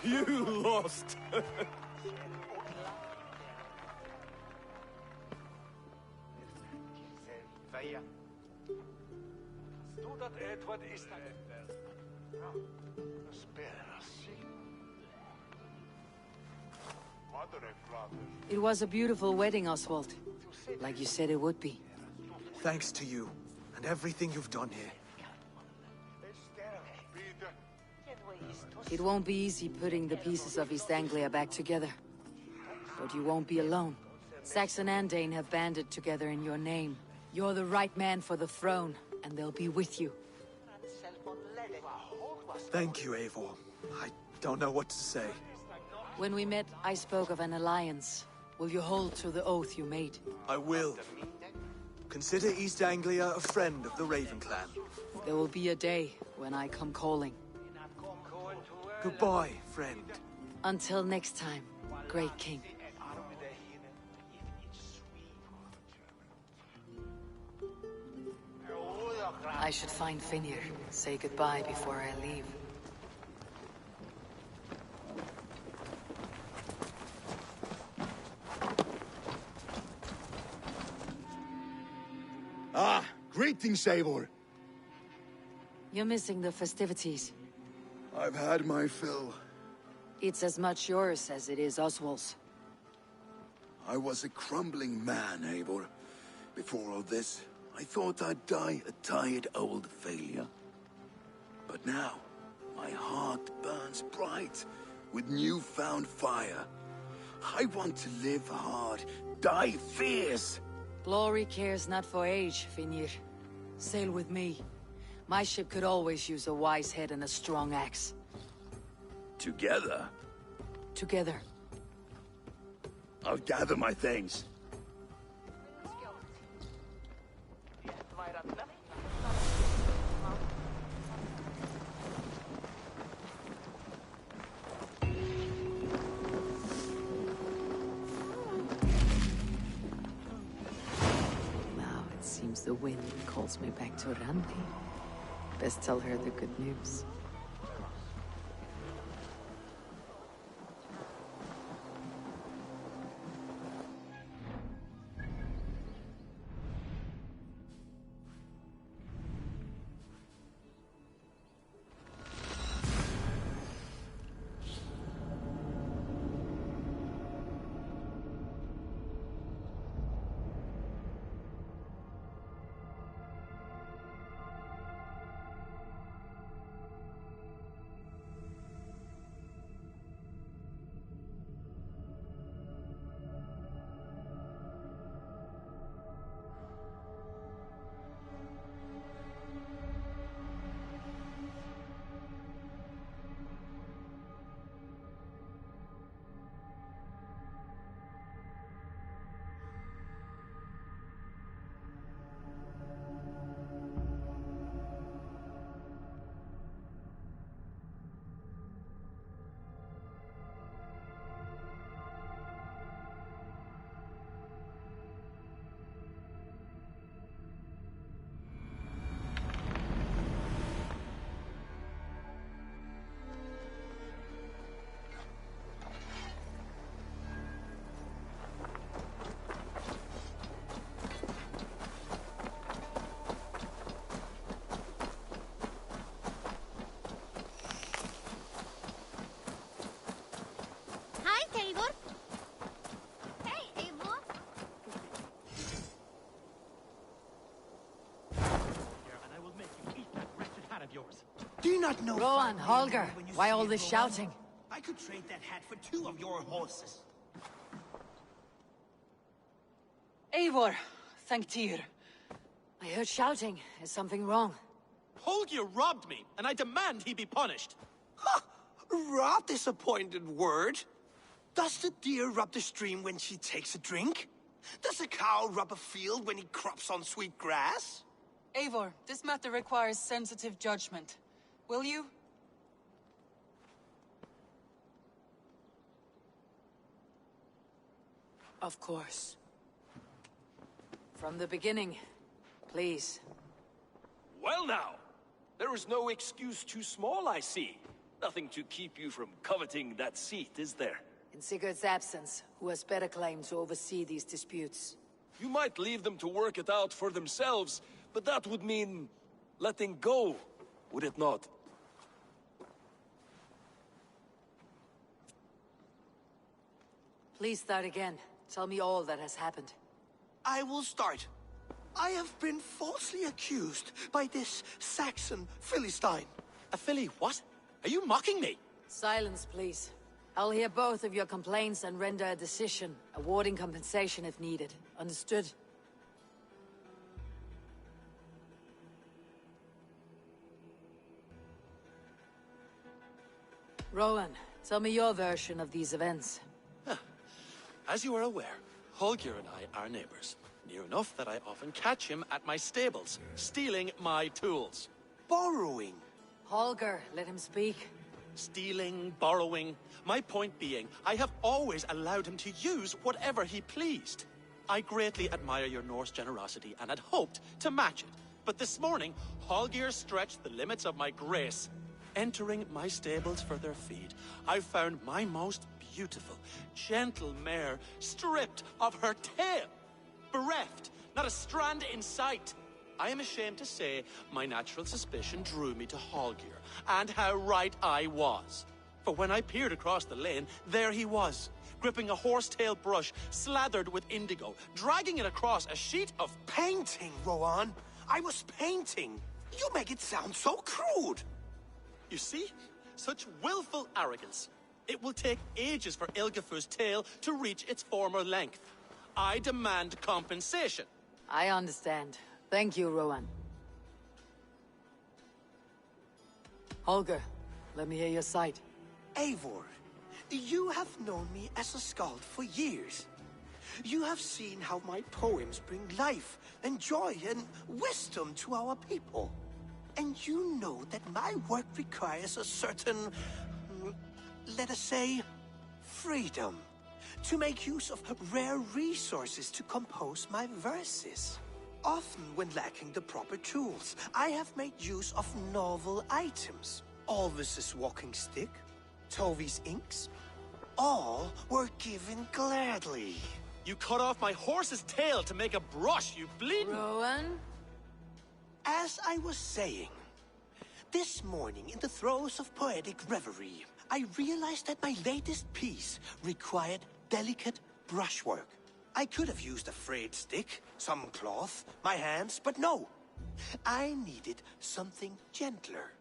K: You lost!
C: It was a beautiful wedding, Oswald. Like you said it would be.
K: Thanks to you, and everything you've done here.
C: It won't be easy putting the pieces of East Anglia back together. But you won't be alone. Saxon and Dane have banded together in your name. You're the right man for the throne, and they'll be with you.
K: Thank you, Eivor. I don't know what to say.
C: When we met, I spoke of an alliance. Will you hold to the oath you made?
K: I will. Consider East Anglia a friend of the Raven clan.
C: There will be a day when I come calling.
K: Goodbye, friend.
C: Until next time, great king. I should find Finir. Say goodbye before I leave.
A: Ah, greetings, Eivor.
C: You're missing the festivities.
A: I've had my fill.
C: It's as much yours as it is Oswald's.
A: I was a crumbling man, Eivor. Before all this, I thought I'd die a tired old failure. But now, my heart burns bright with newfound fire. I want to live hard, die fierce.
C: Glory cares not for age, Finir. Sail with me. My ship could always use a wise head and a strong axe.
A: Together?
C: Together.
A: I'll gather my things.
C: Now it seems the wind calls me back to Randi. Best tell her the good news.
N: Do you not know...
C: Rowan, Holger, why all this shouting?
N: I could trade that hat for 2 of your horses.
C: Eivor, thank Tyr. I heard shouting. Is something wrong?
O: Holger robbed me, and I demand he be punished.
N: Ha! Raw disappointed word. Does the deer rub the stream when she takes a drink? Does a cow rub a field when he crops on sweet grass?
F: Eivor, this matter requires sensitive judgment. Will you?
C: Of course. From the beginning, please.
P: Well now, there is no excuse too small, I see. Nothing to keep you from coveting that seat, is there?
C: In Sigurd's absence, who has better claim to oversee these disputes?
P: You might leave them to work it out for themselves, but that would mean letting go, would it not?
C: Please start again. Tell me all that has happened.
N: I will start. I have been falsely accused by this Saxon Philistine.
O: A Philly what? Are you mocking me?
C: Silence, please. I'll hear both of your complaints and render a decision, awarding compensation if needed. Understood? Rowan, tell me your version of these events.
O: As you are aware, Holger and I are neighbors. Near enough that I often catch him at my stables, stealing my tools.
N: Borrowing.
C: Holger, let him speak.
O: Stealing, borrowing. My point being, I have always allowed him to use whatever he pleased. I greatly admire your Norse generosity and had hoped to match it. But this morning, Holger stretched the limits of my grace. Entering my stables for their feed, I found my most beautiful, gentle mare stripped of her tail. Bereft, not a strand in sight. I am ashamed to say my natural suspicion drew me to Holger, and how right I was. For when I peered across the lane, there he was, gripping a horsetail brush slathered with indigo, dragging it across a sheet of
N: painting, Rowan. I was painting. You make it sound so crude.
O: You see? Such willful arrogance. It will take ages for Ilgafur's tail to reach its former length. I demand compensation.
C: I understand. Thank you, Rowan. Holger, let me hear your side.
N: Eivor, you have known me as a skald for years. You have seen how my poems bring life and joy and wisdom to our people. And you know that my work requires a certain, let us say, freedom. To make use of rare resources to compose my verses. Often when lacking the proper tools, I have made use of novel items. Alvis's walking stick, Tovi's inks, all were given gladly.
O: You cut off my horse's tail to make a brush, you bleeding...
C: Rowan?
N: As I was saying, this morning in the throes of poetic reverie, I realized that my latest piece required delicate brushwork. I could have used a frayed stick, some cloth, my hands, but no. I needed something gentler,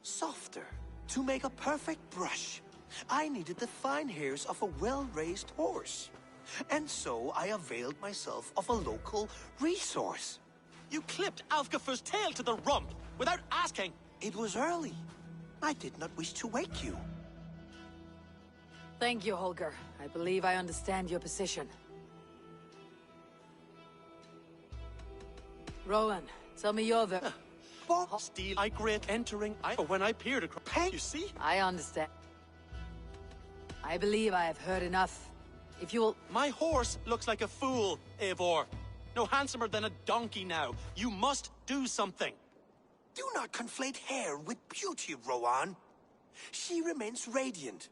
N: softer. To make a perfect brush, I needed the fine hairs of a well-raised horse. And so I availed myself of a local resource.
O: You clipped Alfgafur's tail to the rump, without asking.
N: It was early. I did not wish to wake you.
C: Thank you, Holger. I believe I understand your position. Rowan, tell me your
O: Steal, I great entering, when I peered across... You see?
C: I understand. I believe I have heard enough. If you'll...
O: My horse looks like a fool, Eivor. No handsomer than a donkey now. You must do something.
N: Do not conflate hair with beauty, Rowan. She remains radiant.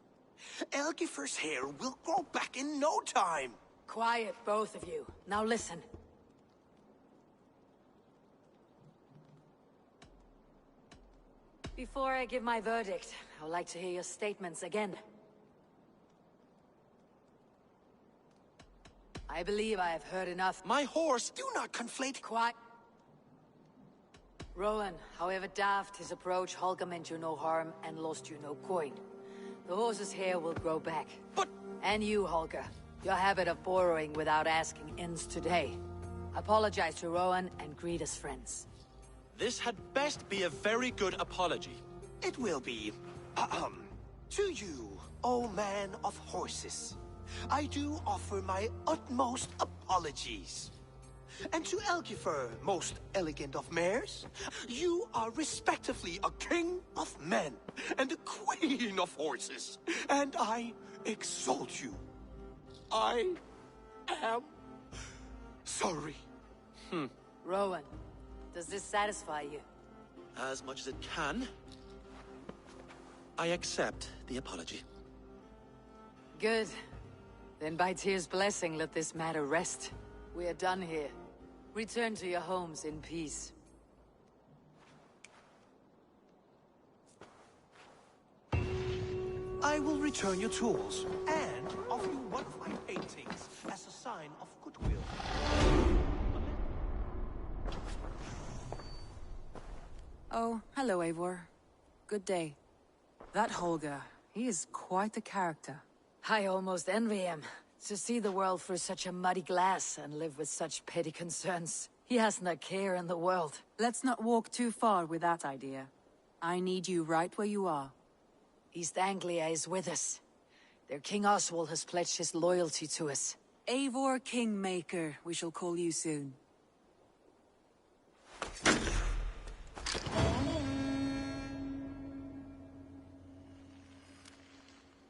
N: Elgifur's hair will grow back in no time.
C: Quiet, both of you. Now listen. Before I give my verdict, I would like to hear your statements again. I believe I have heard enough.
O: My horse...
N: Do not conflate...
C: Quiet. Rowan, however daft his approach, Holger meant you no harm and lost you no coin. The horse's hair will grow back.
O: But...
C: And you, Holger. Your habit of borrowing without asking ends today. Apologize to Rowan and greet as friends.
O: This had best be a very good apology.
N: It will be. To you, O man of horses, I do offer my utmost apologies. And to Elgifer, most elegant of mares, you are respectively a king of men and a queen of horses, and I exalt you. I am sorry.
C: Rowan, does this satisfy you?
O: As much as it can. I accept the apology.
C: Good. Then by Tyr's blessing, let this matter rest. We are done here. Return to your homes in peace.
N: I will return your tools and offer you one of my paintings as a sign of goodwill.
Q: Oh, hello, Eivor. Good day. That Holger, he is quite the character.
C: I almost envy him. To see the world through such a muddy glass and live with such petty concerns. He hasn't a care in the world.
Q: Let's not walk too far with that idea. I need you right where you are.
C: East Anglia is with us. Their King Oswald has pledged his loyalty to us.
Q: Eivor Kingmaker, we shall call you soon.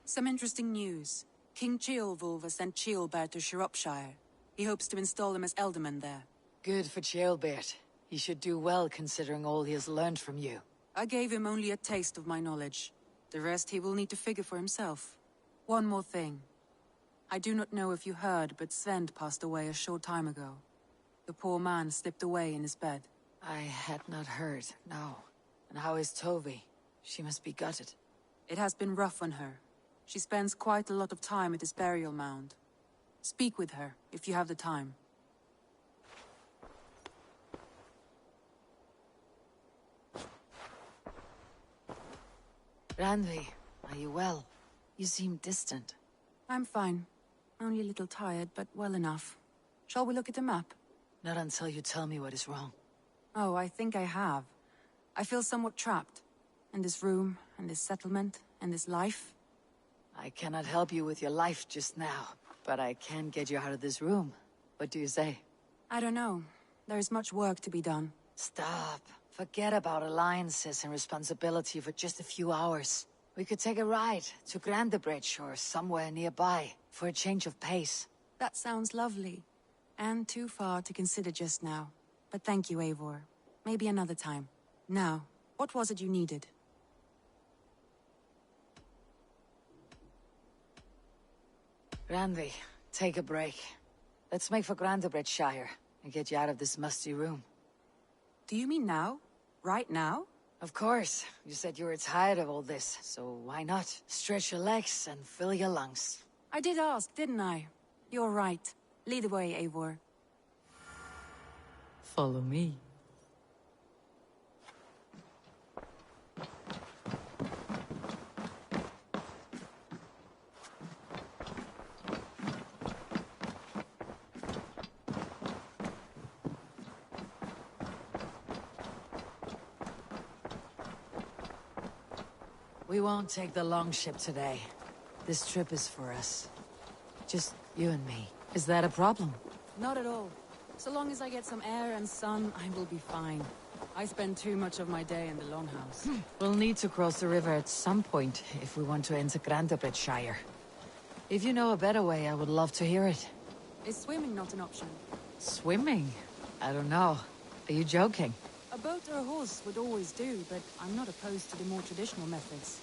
Q: Some interesting news. King Ceolwulf has sent Ceolbert to Shropshire. He hopes to install him as Elderman there.
C: Good for Ceolbert. He should do well considering all he has learned from you.
Q: I gave him only a taste of my knowledge. The rest he will need to figure for himself. One more thing. I do not know if you heard, but Sven passed away a short time ago. The poor man slipped away in his bed.
C: I had not heard, no. And how is Tovi? She must be gutted.
Q: It has been rough on her. She spends quite a lot of time at his burial mound. Speak with her, if you have the time.
C: Randvi, are you well? You seem distant.
Q: I'm fine. Only a little tired, but well enough. Shall we look at the map?
C: Not until you tell me what is wrong.
Q: Oh, I think I have. I feel somewhat trapped. In this room, and this settlement, and this life.
C: I cannot help you with your life just now, but I can get you out of this room. What do you say?
Q: I don't know. There is much work to be done.
C: Stop. Forget about alliances and responsibility for just a few hours. We could take a ride to Grandebridge or somewhere nearby for a change of pace.
Q: That sounds lovely. And too far to consider just now. But thank you, Eivor. Maybe another time. Now, what was it you needed?
C: Randvi, take a break. Let's make for Grandebridgeshire and get you out of this musty room.
Q: Do you mean now? Right now?
C: Of course. You said you were tired of all this, so why not? Stretch your legs and fill your lungs.
Q: I did ask, didn't I? You're right. Lead the way, Eivor.
C: Follow me. We won't take the long ship today. This trip is for us. Just you and me. Is that a problem?
Q: Not at all. So long as I get some air and sun, I will be fine. I spend too much of my day in the Longhouse.
C: We'll need to cross the river at some point if we want to enter Grandebridgeshire. If you know a better way, I would love to hear it.
Q: Is swimming not an option?
C: Swimming? I don't know. Are you joking?
Q: A boat or a horse would always do, but I'm not opposed to the more traditional methods.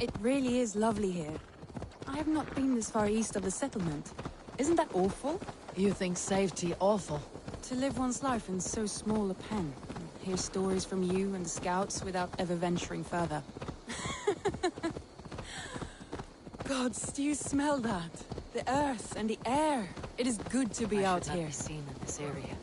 J: It really is lovely here. I have not been this far east of the settlement. Isn't that awful?
C: You think safety awful?
J: To live one's life in so small a pen. Hear stories from you and the scouts without ever venturing further. Gods, do you smell that? The earth and the air. It is good to be out here.
C: Be seen in this area.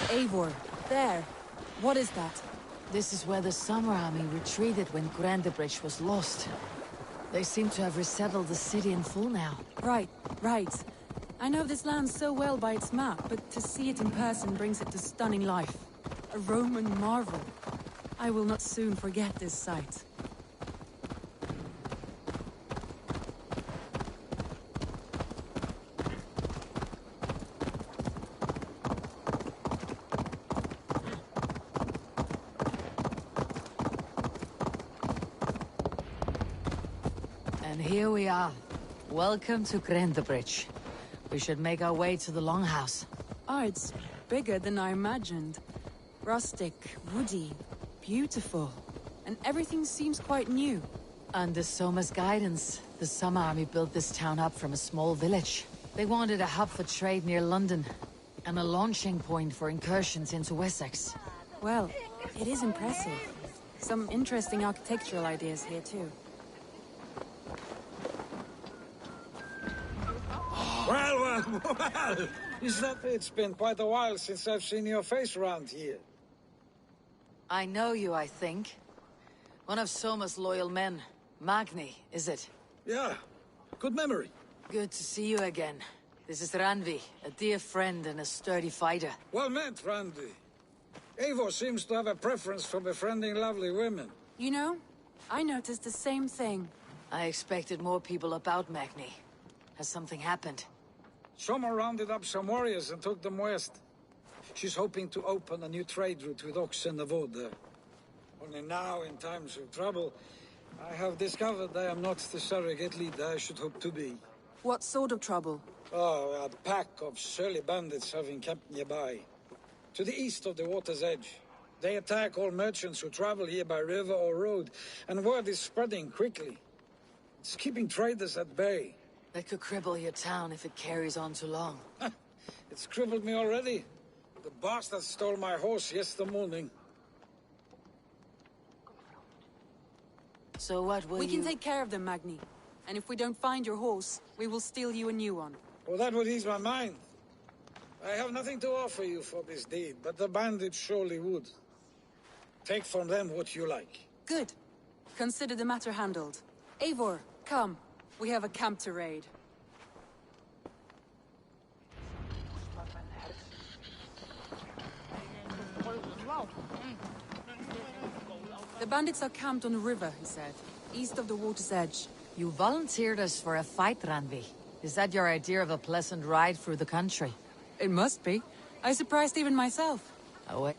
J: Eivor, there. What is that?
C: This is where the Summer Army retreated when Grandebridge was lost. They seem to have resettled the city in full now.
J: Right. I know this land so well by its map, but to see it in person brings it to stunning life. A Roman marvel. I will not soon forget this sight.
C: And here we are. Welcome to Grandebridge. We should make our way to the Longhouse.
J: Ah, it's bigger than I imagined. Rustic, woody, beautiful. And everything seems quite new.
C: Under Soma's guidance, the Summer Army built this town up from a small village. They wanted a hub for trade near London, and a launching point for incursions into Wessex.
J: Well, it is impressive. Some interesting architectural ideas here too.
R: Well, it's been quite a while since I've seen your face around here.
C: I know you, I think. One of Soma's loyal men. Magni, is it?
R: Yeah, good memory.
C: Good to see you again. This is Randvi, a dear friend and a sturdy fighter.
R: Well met, Randvi. Eivor seems to have a preference for befriending lovely women.
J: You know, I noticed the same thing.
C: I expected more people about Magni. Has something happened?
R: Soma rounded up some warriors and took them west. She's hoping to open a new trade route with Ox and the Wood there. Only now, in times of trouble, I have discovered I am not the surrogate leader I should hope to be.
J: What sort of trouble?
R: Oh, a pack of surly bandits have encamped nearby. To the east of the water's edge. They attack all merchants who travel here by river or road, and word is spreading quickly. It's keeping traders at bay.
C: That could cripple your town if it carries on too long.
R: It's crippled me already. The bastard stole my horse yesterday morning.
C: So what will
J: We can take care of them, Magni. And if we don't find your horse, we will steal you a new one.
R: Well, that would ease my mind. I have nothing to offer you for this deed, but the bandits surely would. Take from them what you like.
J: Good. Consider the matter handled. Eivor, come. We have a camp to raid. The bandits are camped on the river, he said. East of the water's edge.
C: You volunteered us for a fight, Randvi. Is that your idea of a pleasant ride through the country?
J: It must be. I surprised even myself.
C: Oh, wait.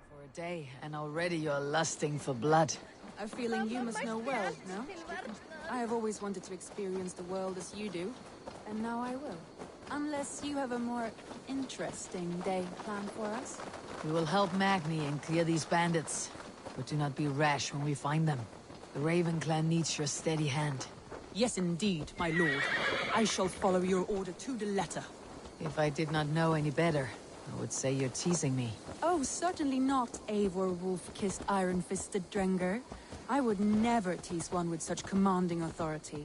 C: For a day day, and already you're lusting for blood.
Q: A feeling you must know well, no? I have always wanted to experience the world as you do, and now I will. Unless you have a more interesting day planned for us.
C: We will help Magni and clear these bandits, but do not be rash when we find them. The Raven clan needs your steady hand.
Q: Yes, indeed, my lord. I shall follow your order to the letter.
C: If I did not know any better, I would say you're teasing me.
Q: Oh, certainly not, Eivor wolf-kissed iron-fisted Drenger. I would never tease one with such commanding authority.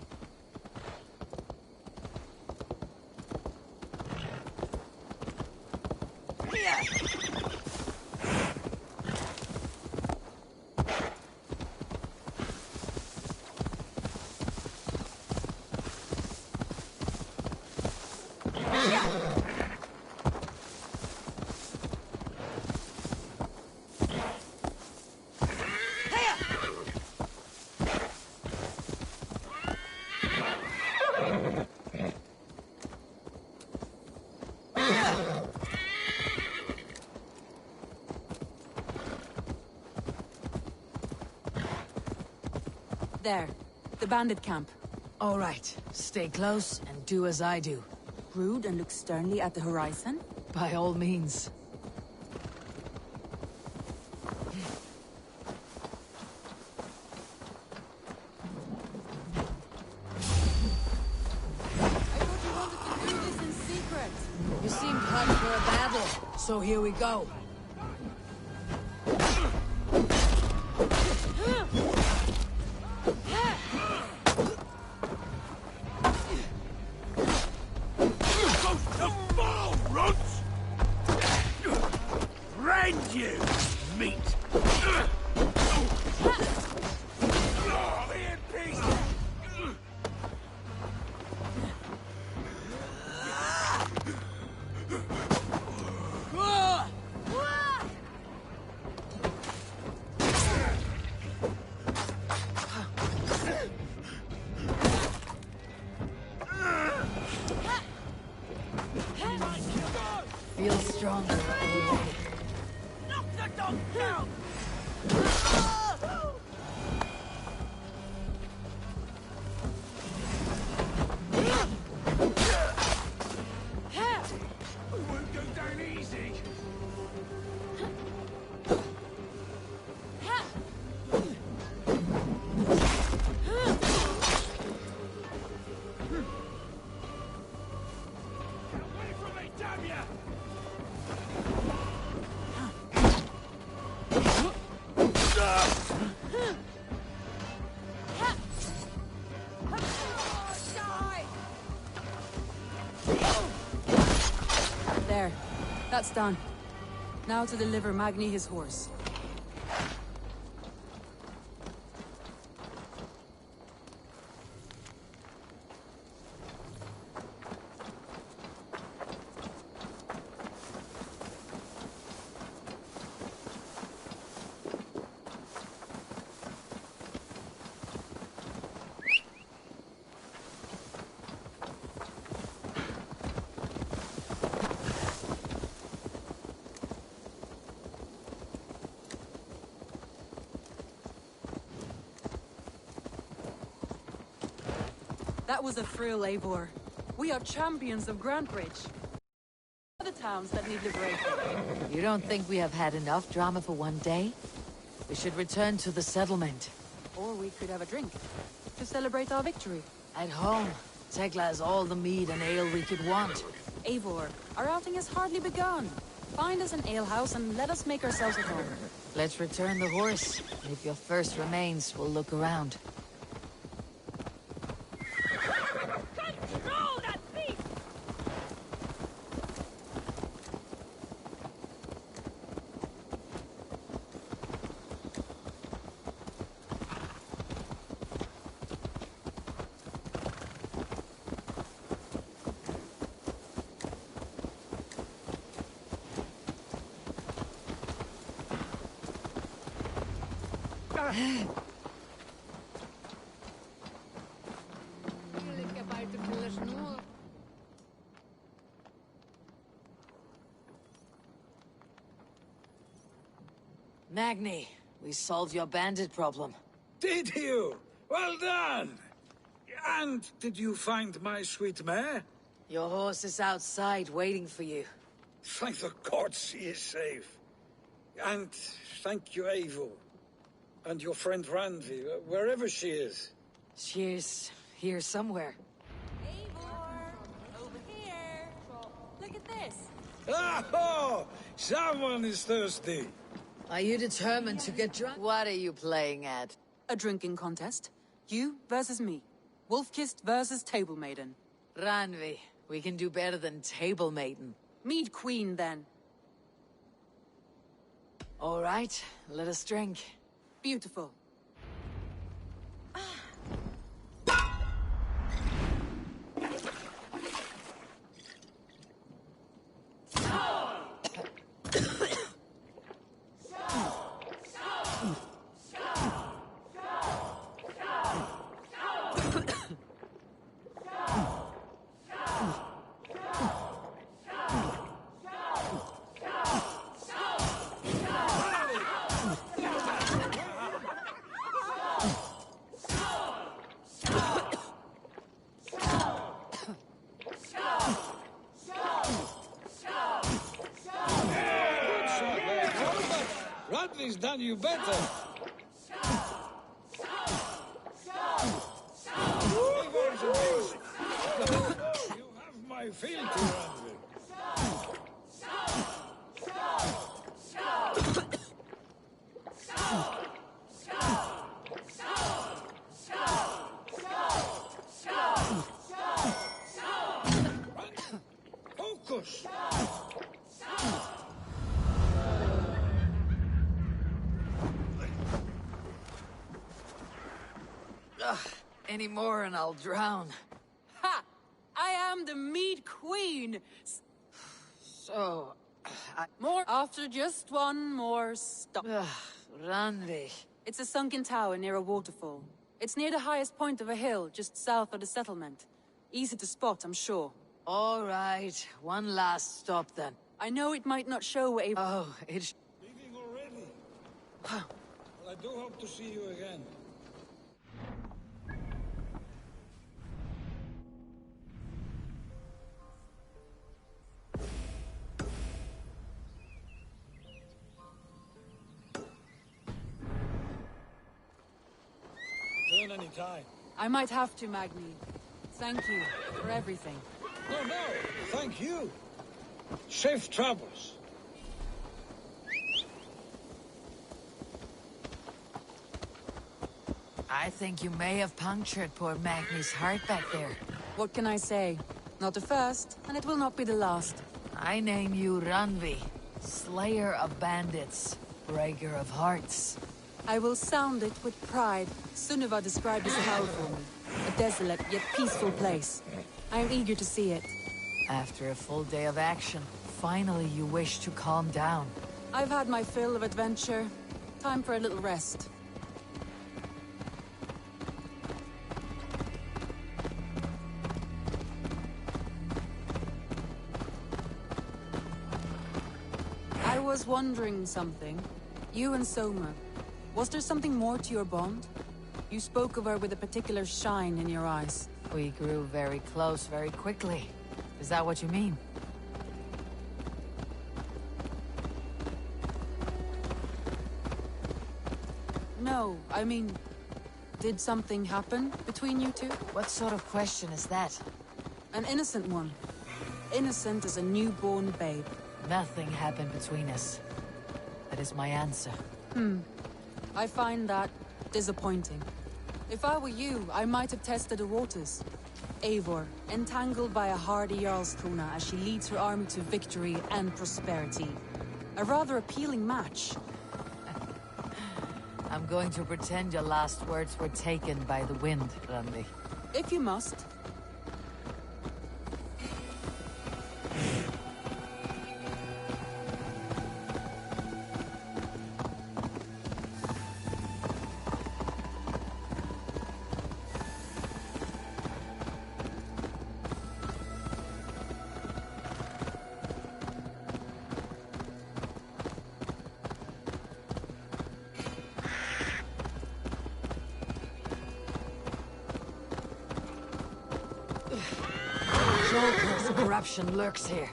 Q: There. The bandit camp.
C: All right. Stay close and do as I do.
Q: Brood and look sternly at the horizon?
C: By all means. You seemed hot for a battle, so here we go. Feel stronger already.
L: Knock the dog down!
A: We won't go down easy.
Q: There. That's done. Now to deliver Magni his horse. That was a thrill, Eivor. We are champions of Grantbridge. Other towns that need liberating.
C: You don't think we have had enough drama for one day? We should return to the settlement.
Q: Or we could have a drink. To celebrate our victory.
C: At home, Tekla has all the mead and ale we could want.
Q: Eivor, our outing has hardly begun. Find us an alehouse and let us make ourselves at home.
C: Let's return the horse. If your thirst remains, we'll look around.
M: Control that beast!
C: Magni, we solved your bandit problem.
R: Did you? Well done! And did you find my sweet mare?
C: Your horse is outside waiting for you.
R: Thank the gods she is safe. And thank you, Eivor. And your friend Randvi, wherever she is.
C: She's here somewhere.
J: Over here. Look at this.
R: Oh! Someone is thirsty.
C: Are you determined to get drunk? What are you playing at?
Q: A drinking contest. You versus me. Wolf-kissed versus Table Maiden.
C: Ranvi, we can do better than Table Maiden.
Q: Mead Queen, then.
C: All right, let us drink.
Q: Beautiful.
R: Randvi's done you better. Eivor's amazing. You have my fealty, Randvi. Focus!
C: Any more and I'll drown.
Q: Ha! I am the Mead Queen!
C: So,
Q: More after just one more stop.
C: Ranvi.
Q: It's a sunken tower near a waterfall. It's near the highest point of a hill, just south of the settlement. Easy to spot, I'm sure.
C: All right, one last stop then.
Q: I know it might not show a...
C: Oh, it's...
R: Leaving already? Well, I do hope to see you again. Turn any time.
Q: I might have to, Magni. Thank you for everything.
R: No, thank you. Safe travels.
C: I think you may have punctured poor Magni's heart back there.
Q: What can I say? Not the first, and it will not be the last.
C: I name you Ranvi, Slayer of Bandits, Breaker of Hearts.
Q: I will sound it with pride. Sunniva described this hell for me. A desolate yet peaceful place. I am eager to see it.
C: After a full day of action, finally you wish to calm down.
Q: I've had my fill of adventure. Time for a little rest. I was wondering something. You and Soma. Was there something more to your bond? You spoke of her with a particular shine in your eyes.
C: We grew very close very quickly. Is that what you mean?
Q: No, I mean... Did something happen between you two?
C: What sort of question is that?
Q: An innocent one. Innocent as a newborn babe.
C: Nothing happened between us. That is my answer.
Q: I find that disappointing. If I were you, I might have tested the waters. Eivor, entangled by a hardy Jarlskona as she leads her army to victory and prosperity. A rather appealing match.
C: I'm going to pretend your last words were taken by the wind, Ranvi.
Q: If you must.
C: curse of corruption lurks here.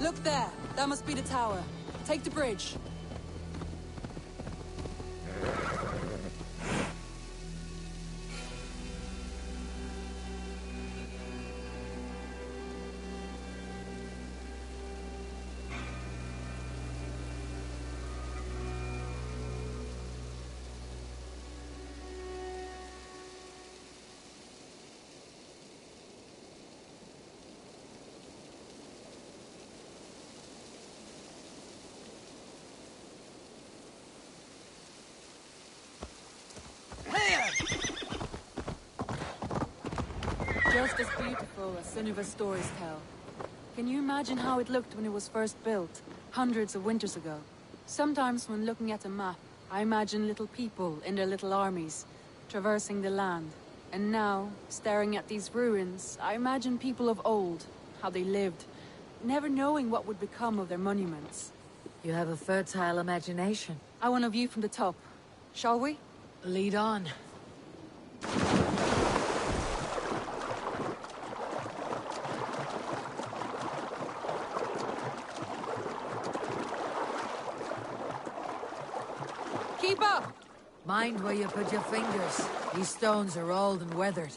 Q: Look there! That must be the tower. Take the bridge. Just as beautiful as Sunniva's stories tell. Can you imagine how it looked when it was first built, hundreds of winters ago? Sometimes when looking at a map, I imagine little people in their little armies, traversing the land. And now, staring at these ruins, I imagine people of old, how they lived, never knowing what would become of their monuments.
C: You have a fertile imagination.
Q: I want a view from the top. Shall we?
C: Lead on.
Q: Keep up!
C: Mind where you put your fingers. These stones are old and weathered.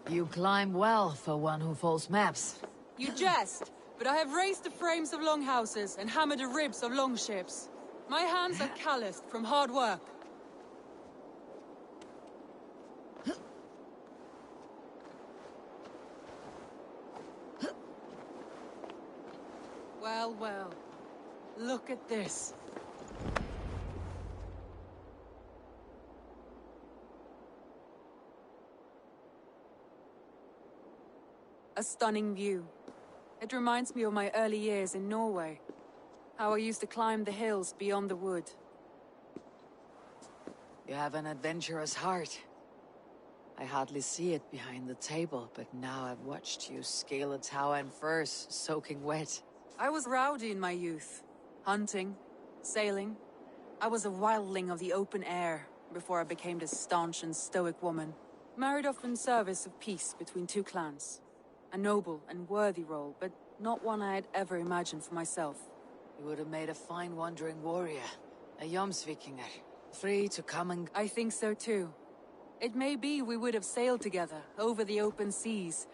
C: You climb well for one who folds maps.
Q: You jest, but I have raised the frames of longhouses and hammered the ribs of longships. My hands are calloused from hard work. Well, well. Look at this. A stunning view. It reminds me of my early years in Norway. How I used to climb the hills beyond the wood.
C: You have an adventurous heart. I hardly see it behind the table, but now I've watched you scale a tower in furs, soaking wet.
Q: I was rowdy in my youth. Hunting, sailing. I was a wildling of the open air before I became this staunch and stoic woman. Married off in service of peace between two clans. A noble and worthy role, but not one I had ever imagined for myself.
C: You would have made a fine wandering warrior. A Jomsvikinger. Free to come and...
Q: I think so too. It may be we would have sailed together, over the open seas,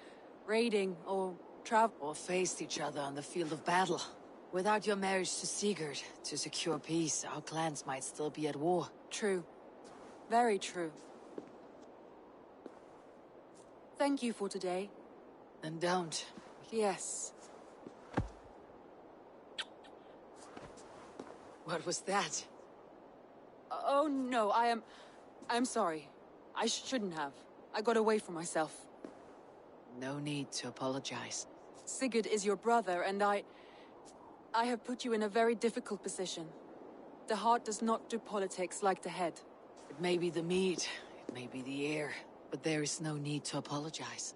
Q: raiding or travel...
C: Or faced each other on the field of battle. Without your marriage to Sigurd, to secure peace, our clans might still be at war.
Q: True. Very true. Thank you for today.
C: And don't.
Q: Yes.
C: What was that?
Q: Oh no, I'm sorry. I shouldn't have. I got away from myself.
C: No need to apologize.
Q: Sigurd is your brother, and I have put you in a very difficult position. The heart does not do politics like the head.
C: It may be the meat, it may be the air, but there is no need to apologize.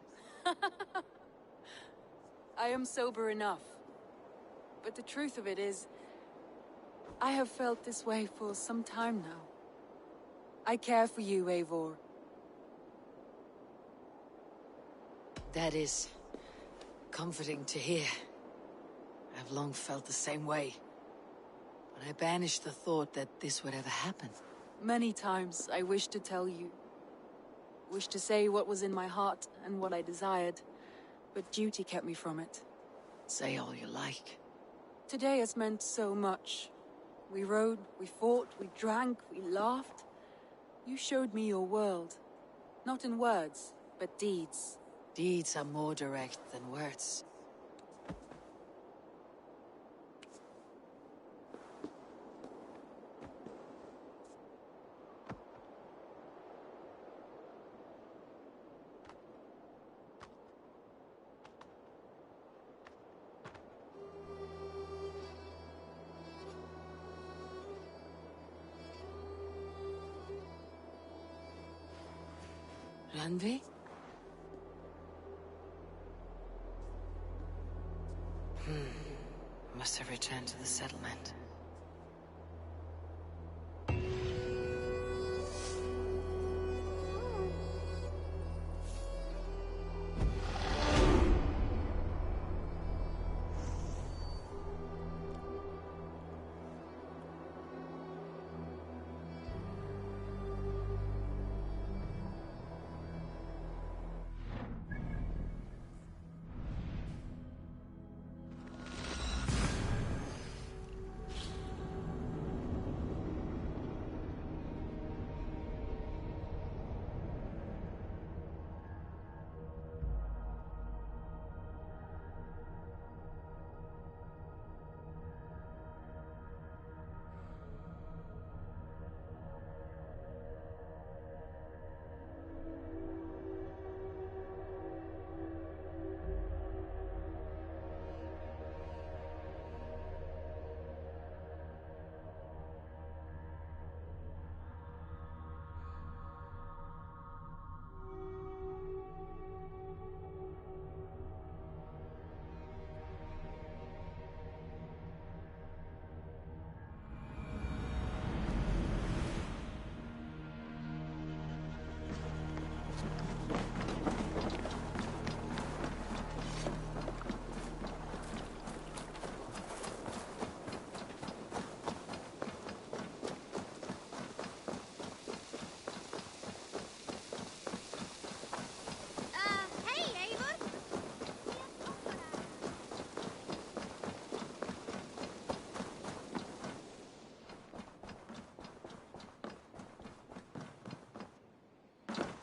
Q: I am sober enough. But the truth of it is, I have felt this way for some time now. I care for you, Eivor.
C: That is comforting to hear. I've long felt the same way. But I banished the thought that this would ever happen.
Q: Many times I wished to tell you. Wished to say what was in my heart and what I desired. But duty kept me from it.
C: Say all you like.
Q: Today has meant so much. We rode, we fought, we drank, we laughed. You showed me your world. Not in words, but deeds.
C: Deeds are more direct than words. Randvi? Must have returned to the settlement.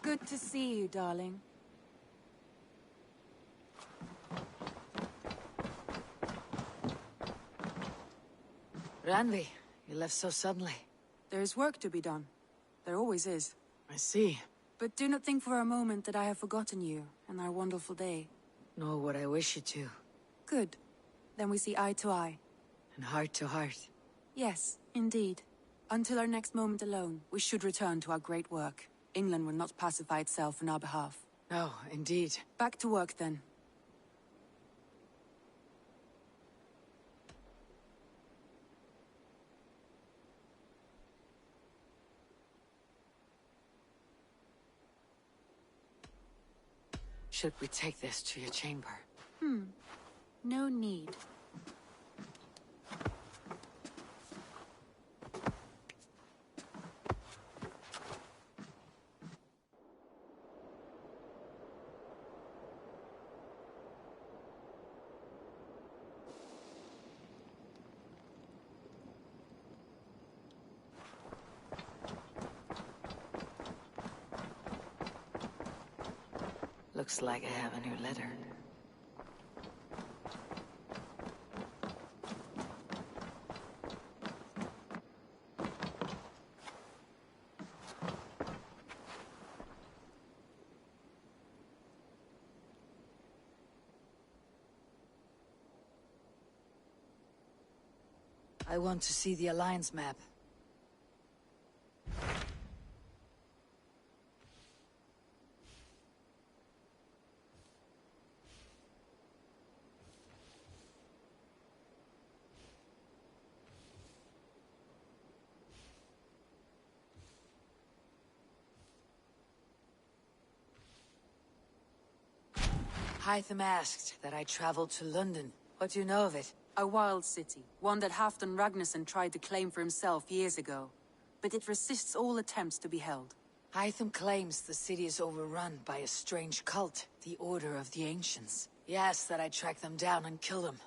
Q: Good to see you, darling.
C: Randvi, you left so suddenly.
Q: There is work to be done. There always is.
C: I see.
Q: But do not think for a moment that I have forgotten you and our wonderful day.
C: Nor would I wish you to.
Q: Good. Then we see eye to eye.
C: And heart to heart.
Q: Yes, indeed. Until our next moment alone, we should return to our great work. England will not pacify itself on our behalf.
C: No, indeed.
Q: Back to work, then.
C: Should we take this to your chamber?
Q: No need.
C: Looks like I have a new letter. I want to see the Alliance map. Hytham asked that I travel to London. What do you know of it?
Q: A wild city, one that Halfdan Ragnarsson tried to claim for himself years ago. But it resists all attempts to be held.
C: Hytham claims the city is overrun by a strange cult, the Order of the Ancients. He asks that I track them down and kill them.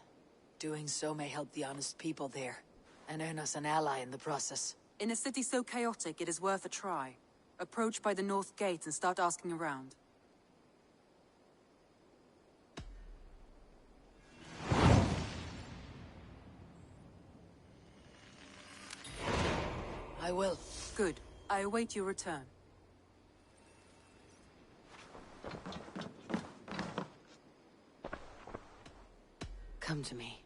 C: Doing so may help the honest people there, and earn us an ally in the process.
Q: In a city so chaotic, it is worth a try. Approach by the North Gate and start asking around.
C: I will.
Q: Good. I await your return.
C: Come to me.